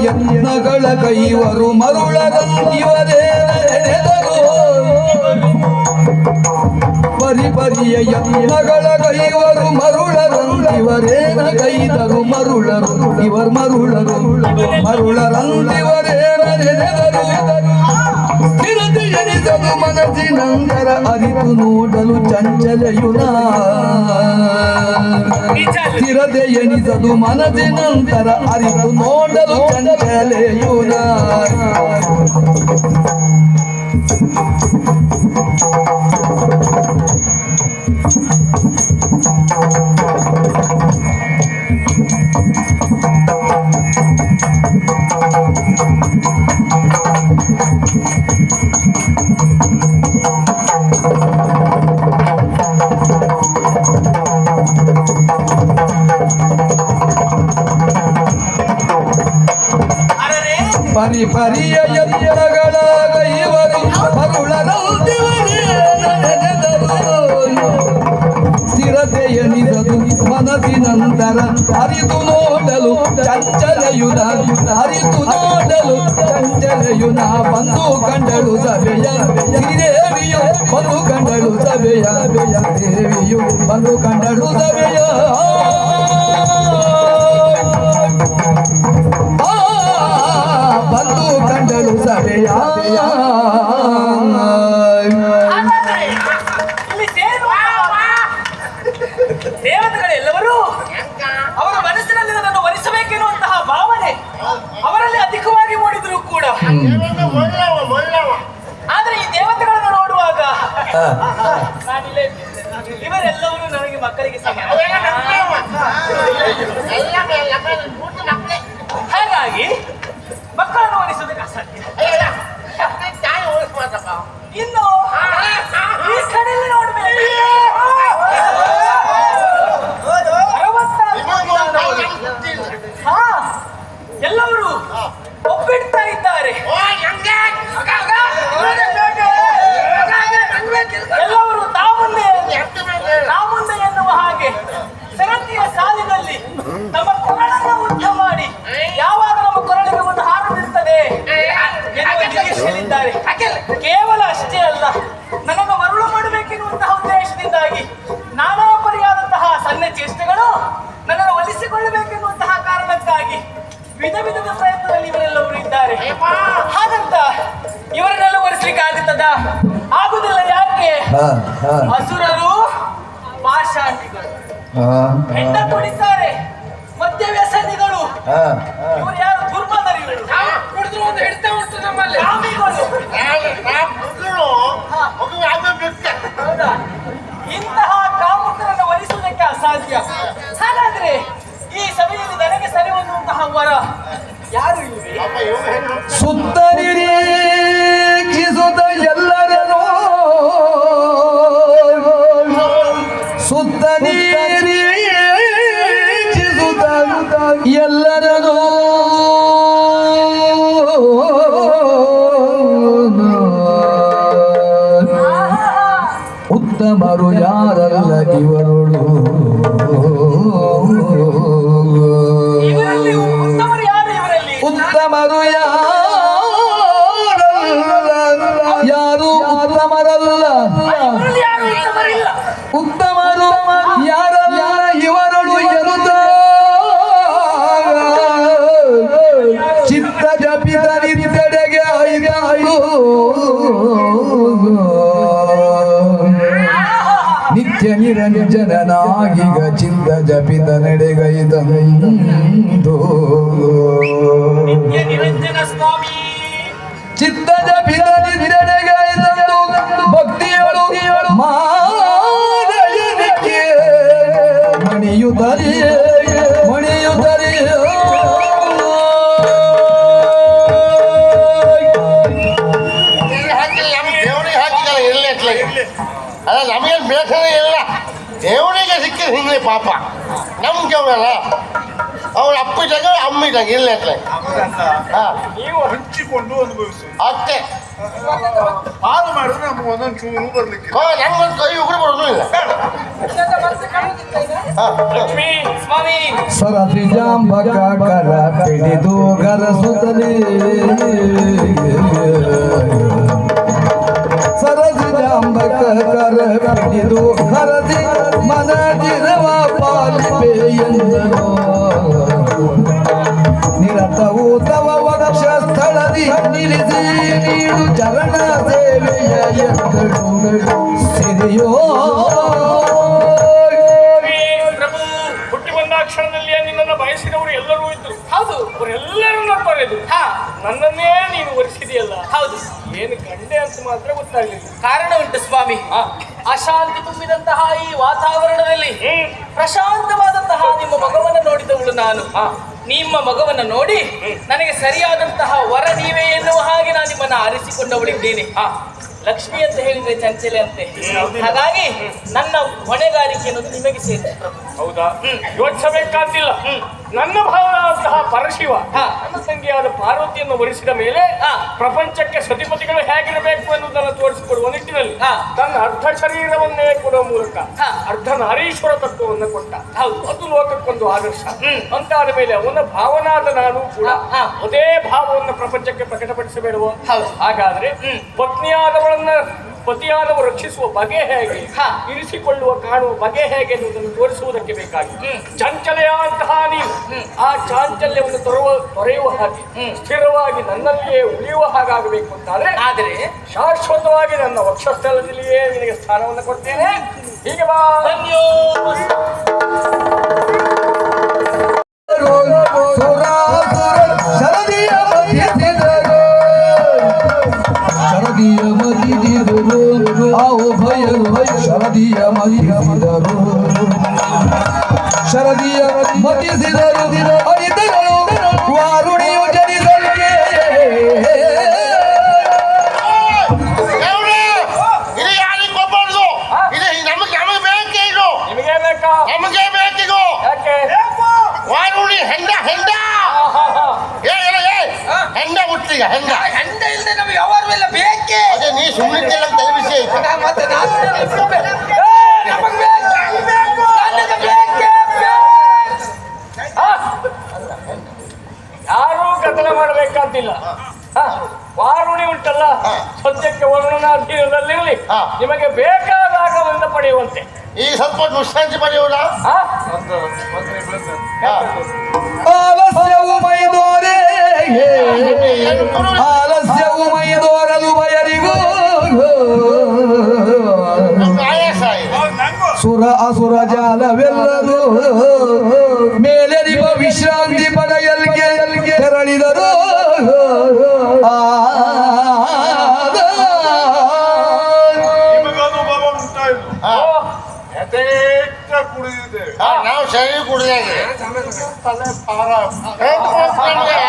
ಯತ್ನಗಳ ಕೈವರು ಮರುಳದಂತಿವರೇನೆದರು ಪರಿಯ ಯತ್ನಗಳ ಕೈವರು ಮರುಳರಂತಿವರೇನ ಕೈದರು ಮರುಳರು ಇವರು ಮರುಳರಂತಿವರೇನೆದರು ಸ್ಥಿರತೆ ಎನಿಸಲು ಮನಸ್ಸಿನಂತರ ಅರಿತು ನೋಡಲು ಚಂಚಲೆಯುನ ಸ್ಥಿರತೆ ಎನಿಸದು ಮನಸ್ಸಿನಂತರ ಅರಿತು ನೋಡಲು ಚಂಚಲೆಯುನ ಪರಿಯ ಯತ್ನಗಳ ಕೈವರು ಮರುಳರಂತಿವರೇನೆದರು ಸ್ಥಿರತೆ ಎನಿಸದು ಮನಸ್ಸಿನಂತರ ಅರಿತು ನೋಡಲು ಚಂಚಲೆಯುನ ಬಂದು ಕಂಡಳು ಸಭೆಯ ಶ್ರೀದೇವಿಯು ಬಂದು ಕಂಡಳು ಸಭೆಯ ದೇವಿಯು ಬಂದು ಕಂಡಳು ಸಭೆಯ ಬಂದು ಕಂಡಳು ಸಭೆಯ ದೇವತೆಗಳೆಲ್ಲರೂ ಅವರ ಮನಸ್ಸಿನಲ್ಲಿ ನನ್ನನ್ನು ವರಿಸಬೇಕೆನ್ನುವಂತಹ ಭಾವನೆ ಅವರಲ್ಲಿ ಅಧಿಕವಾಗಿ ಮೂಡಿದ್ರು ಕೂಡ, ಆದ್ರೆ ಈ ದೇವತೆಗಳನ್ನು ನಾನಿಲ್ಲೇ ಇದ್ದೇನೆ. ಇವರೆಲ್ಲವರು ನನಗೆ ಮಕ್ಕಳಿಗೆ ಸಮಾನ. ಹಾಗಾಗಿ ಮಕ್ಕಳನ್ನು ಓಡಿಸುವುದಕ್ಕೆ ಅಸಾಧ್ಯ. ಇನ್ನು ಈ ಕಡೆಯಲ್ಲಿ ನೋಡ್ಬೇಕು. ಹಾ, ಎಲ್ಲವರು ಒಪ್ಪಿಡ್ತಾ ಇದ್ದಾರೆ. ಎಲ್ಲವರು ತಾಮುಂದೆ ಎನ್ನುವ ಹಾಗೆ ಸರತಿಯ ಸಾಲಿನಲ್ಲಿ ನಮ್ಮ ಕೊರಳನ್ನು ಉದ್ದ ಮಾಡಿ ಯಾವಾಗ ನಮ್ಮ ಕೊರಳಿಗೆ ಒಂದು ಹಾರು ಬೀಳ್ತದೆ ಎನ್ನುವ ನಿರೀಕ್ಷೆಯಲ್ಲಿದ್ದಾರೆ. ಕೇವಲ ಅಷ್ಟೇ ಅಲ್ಲ, ನನ್ನನ್ನು ಮರುಳು ಮಾಡಬೇಕೆನ್ನುವಂತಹ ಉದ್ದೇಶದಿಂದಾಗಿ ನಾನಾ ಪರಿಯಾದಂತಹ ಸಣ್ಣ ಚೇಷ್ಟೆಗಳು ನನ್ನನ್ನು ಒಲಿಸಿಕೊಳ್ಳಬೇಕೆನ್ನುವಂತಹ ಕಾರಣಕ್ಕಾಗಿ ವಿಧ ವಿಧದ ಪ್ರಯತ್ನದಲ್ಲಿ ಇವರೆಲ್ಲವರು ಇದ್ದಾರೆ. ಹಾಗಂತ ಇವರನ್ನೆಲ್ಲ ಒಲಿಸ್ಲಿಕ್ಕೆ ಆಗುತ್ತದ? ಆಗುದಿಲ್ಲ. ಯಾಕೆ? ಅಸುರರು ಪಾಷಾಂಡಿಗಳು, ಹೆಂಡ ಕುಡಿತಾರೆ, ಮದ್ಯ ವ್ಯಸನಿಗಳು. ಇವರು ಯಾರು? ದುರ್ಮದರಿಗಳು. ಕುಡಿದ್ರು ಒಂದು ಹಿಡಿತ ಉಂಟು ನಮ್ಮಲ್ಲಿ. ಹೌದಾ? ಇಂತಹ ಕಾಮುಕರನ್ನು ಒಲಿಸುವುದಕ್ಕೆ ಅಸಾಧ್ಯ. ಹಾಗಾದ್ರೆ ಈ ಸಭೆಯಲ್ಲಿ ನನಗೆ ಸರಿ ಹೊಂದುವಂತಹ ವರ ಯಾರು ಇವೆ? ಸುತ್ತ ನಿರೀಕ್ಷಿಸುತ್ತ ಎಲ್ಲರನ್ನೂ ಸುತ್ತ ನಿರೀಕ್ಷಿಸುತ್ತ ಎಲ್ಲರನ್ನೂ ಉತ್ತಮರು ಯಾರಲ್ಲ ಇವರುಳು. ಇವರಲ್ಲಿ ಉತ್ತಮರು ಯಾರು? ಇವರಲ್ಲಿ ಉತ್ತಮರು ಯಾರು ಉತ್ತಮರಲ್ಲ. ಇವರಲ್ಲಿ ಯಾರು ಉತ್ತಮರಿಲ್ಲ. ಉತ್ತಮರು ಯಾರಲ್ಲ ಇವರಳು ಎನ್ನುತ್ತ ಚಿತ್ತ ಜಪಿತ ನಿತ್ಯಡೆಗೆ ನಿತ್ಯ ನಿರಂಜನಾಗೀಗ ಚಿತ್ತ ಜಪಿತ ನಡೆಗೈದಂದು ನಿತ್ಯ ನಿರಂಜನ ಸ್ವಾಮಿ. ಚಿತ್ತ ಜಪಿತ ನಿತ್ಯಡೆಗೈದಂದು ಭಕ್ತಿಯಳು ಮಾನಯನಿಗೆ ಮಣಿಯುತ್ತರಿ ಮಣಿಯುತ್ತರಿ ದೇವರಿಗೆ ಹಾಕಿದ್ದಾರೆ ಇರಲಿ ಅಲ್ಲ, ನಮಗೇನು ಬೇಸರ ಇಲ್ಲ. ದೇವರಿಗೆ ಸಿಕ್ಕಿದ ಹಿಂಗೆ ಪಾಪ ನಮ್ಗೆ ಅವಲ್ಲ ಅವ್ರು ಅಪ್ಪಿದಾಗ ಅಮ್ಮಿದಾಗ ಇಲ್ಲ ನೀವು ಹಂಚಿಕೊಂಡು ಅನುಭವಿಸಿ ಅಷ್ಟೇ. ಹಾಲು ಮಾಡಿದ್ರೆ ನಮ್ಗೆ ಒಂದೊಂದು ಚೂರು ಬರ್ಲಿಕ್ಕೆ ನಮ್ಗೊಂದು ಕೈ ಉಗುರು ಬರೋದು ಇಲ್ಲ. ಲಕ್ಷ್ಮೀ ಸ್ವಾಮಿ. ಸರಸಿ ಜಾಂಬಕ ಕರ ಪಿಡಿದು ಗರಸುತ್ತಲೇ ಸರಸಿ ಜಾಂಬಕ ಕರ ಪಿಡಿದು ಹರಸಿ ಮನದಿರವ ಪಾಲಿಪೆ ಎಂದನು. ನಿರತವು ತವ ವಕ್ಷ ಸ್ಥಳದಿ ನಿಲ್ಲಿಸಿ ನೀಡು ಚರಣ ಸೇವೆಯ ಎಂದಳು ಸಿರಿಯೋ. ಪ್ರಭು, ಹುಟ್ಟಿ ಬಂದ ಕ್ಷಣದಲ್ಲಿಯೇ ನಿನ್ನನ್ನು ಬಯಸಿದವರು ಎಲ್ಲರೂ ಇದ್ರು. ಹೌದು, ಅವರೆಲ್ಲರನ್ನ ತೊರೆದು ನನ್ನನ್ನೇ ನೀನು ಒರೆಸಿದೆಯಲ್ಲ. ಹೌದು. ಏನು ಕಂಡೆ ಅಂತ ಮಾತ್ರ ಗೊತ್ತಾಗಲಿಲ್ಲ. ಕಾರಣ ಉಂಟು ಸ್ವಾಮಿ. ಅಶಾಂತಿ ತುಂಬಿದಂತಹ ಈ ವಾತಾವರಣದಲ್ಲಿ ಪ್ರಶಾಂತವಾದಂತಹ ನಿಮ್ಮ ಮಗವನ್ನು ನೋಡಿದವಳು ನಾನು. ನಿಮ್ಮ ಮಗವನ್ನು ನೋಡಿ ನನಗೆ ಸರಿಯಾದಂತಹ ವರ ನೀವೇ ಎನ್ನುವ ಹಾಗೆ ನಾನು ನಿಮ್ಮನ್ನು ಆರಿಸಿಕೊಂಡವಳಿದ್ದೇನೆ. ಲಕ್ಷ್ಮಿ ಅಂತ ಹೇಳಿದ್ರೆ ಚಂಚಲೆ ಅಂತೆ. ಹಾಗಾಗಿ ನನ್ನ ಹೊಣೆಗಾರಿಕೆ ಅನ್ನೋದು ನಿಮಗೆ ಸೇರಿದೆ. ಹೌದಾ? ಯೋಚಿಸಬೇಕಾದಿಲ್ಲ. ನನ್ನ ಭಾವನಾದಂತಹ ಪರಶಿವ ನನ್ನ ತಂಗಿಯಾದ ಪಾರ್ವತಿಯನ್ನು ವರಿಸಿದ ಮೇಲೆ ಪ್ರಪಂಚಕ್ಕೆ ಸತಿಪತಿಗಳು ಹೇಗಿರಬೇಕು ಎನ್ನುವುದನ್ನು ತೋರಿಸಿಕೊಡುವ ನಿಟ್ಟಿನಲ್ಲಿ ತನ್ನ ಅರ್ಧ ಶರೀರವನ್ನೇ ಕೊಡುವ ಮೂಲಕ ಅರ್ಧ ನಾರೀಶ್ವರ ತತ್ವವನ್ನು ಕೊಟ್ಟ. ಅದು ಲೋಕಕ್ಕೊಂದು ಆದರ್ಶ. ಅಂತಾದ ಮೇಲೆ ಅವನ ಭಾವನಾದ ನಾನು ಕೂಡ ಅದೇ ಭಾವವನ್ನು ಪ್ರಪಂಚಕ್ಕೆ ಪ್ರಕಟಪಡಿಸಬೇಡುವ. ಹಾಗಾದ್ರೆ ಪತಿಯಾದವರು ರಕ್ಷಿಸುವ ಬಗೆ ಹೇಗೆ, ಇರಿಸಿಕೊಳ್ಳುವ ಕಾಣುವ ಬಗೆ ಹೇಗೆ ಎನ್ನುವುದನ್ನು ತೋರಿಸುವುದಕ್ಕೆ ಬೇಕಾಗಿ ಚಂಚಲೆಯಾದಂತಹ ನೀವು ಆ ಚಾಂಚಲ್ಯವನ್ನು ತೊರೆಯುವ ಹಾಗೆ ಸ್ಥಿರವಾಗಿ ನನ್ನಲ್ಲಿಯೇ ಉಳಿಯುವ ಹಾಗಾಗಬೇಕು ಅಂತಾದ್ರೆ ಶಾಶ್ವತವಾಗಿ ನನ್ನ ವಕ್ಷಸ್ಥಳದಲ್ಲಿಯೇ ನಿನಗೆ ಸ್ಥಾನವನ್ನು ಕೊಡ್ತೇನೆ. ಹೀಗೆ ಬಾ. ಶರದಿಯ ಮದಿದಿರು ಅವು ನಮಗೆ ಬೇಕಿಗೋ ಯಾಕೆ ವಾರುಣಿ ಹೆಂಡ ಹೆಂಡ ಏ ಹೆಂಡ ಹುಟ್ಟಿಗ ಹೆಂಡ ಹೆಂಡ ಇಲ್ಲದೆ ನಮಗೆ ಯಾವಾಗೆಲ್ಲ ಬೇಕೇ ಅದೇ ನೀ ಸುಮ್ಮನಿದ್ದೆಲ್ಲ ತಲೆಬಿಸಿ ಆಯ್ತು ಮತ್ತೆ ಯಾರೂ ಗದ್ದಲ ಮಾಡಬೇಕಾದಿಲ್ಲ ವಾರುಣಿ ಉಂಟಲ್ಲ ಸದ್ಯಕ್ಕೆ ವರುಣನಾಧೀನದಲ್ಲಿರಲಿ ನಿಮಗೆ ಬೇಕಾದಾಗ ಒಂದು ಪಡೆಯುವಂತೆ ಈ ಸ್ವಲ್ಪ ವಿಶ್ರಾಂತಿ ಪಡೆಯೋಣ ಆಲಸ್ಯವು ಮೈದೋರೆ ಆಲಸ್ಯವು ಮೈದೋರಲು ಬಯರಿಗೂ ಆಯಾಸ ಆಗಿದೆ ಸುರ ಅಸುರ ಜಾಲವೆಲ್ಲರೂ ಮೇಲೆರಿವ ವಿಶ್ರಾಂತಿ ಪಡೆಯಲ್ಗೆ ತೆರಳಿದರು ನಿಮಗೆ ಅನುಭವ ಉಂಟಾಯಿತು ಯಥೇಚ್ಛ ಕುಡಿದಿದ್ದೇವೆ ನಾವು ಸರಿ ಕುಡಿದಾಗೆ ತಲೆ ಭಾರ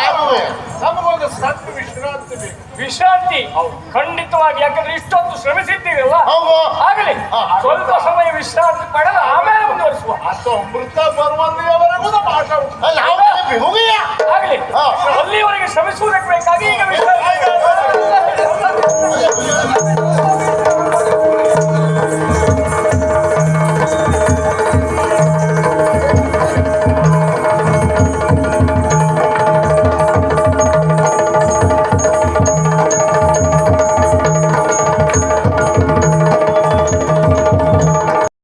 ಆಗುವೆ ನಮಗೊಂದು ಸಣ್ಣ ವಿಶ್ರಾಂತಿ ಬೇಕು ವಿಶ್ರಾಂತಿ ಖಂಡಿತವಾಗಿ ಯಾಕಂದ್ರೆ ಇಷ್ಟೊತ್ತು ಶ್ರಮಿಸಿದ್ದೀರಲ್ಲ ಹೌದು ಆಗಲಿ ಸ್ವಲ್ಪ ಸಮಯ ವಿಶ್ರಾಂತಿ ಪಡೆದು ಆಮೇಲೆ ಮುಂದುವರಿಸುವ ಅಥವಾ ಅಮೃತ ಬರುವಲ್ಲಿಯವರೆಗೂ ನಮ್ಮ ಆಟ ಉಂಟು ನಾವು ಹೋಗಿಯ ಆಗಲಿ ಅಲ್ಲಿಯವರೆಗೆ ಶ್ರಮಿಸುವುದಕ್ಕೆ ಬೇಕಾಗಿ ಈಗ ವಿಶ್ರಾಂತಿ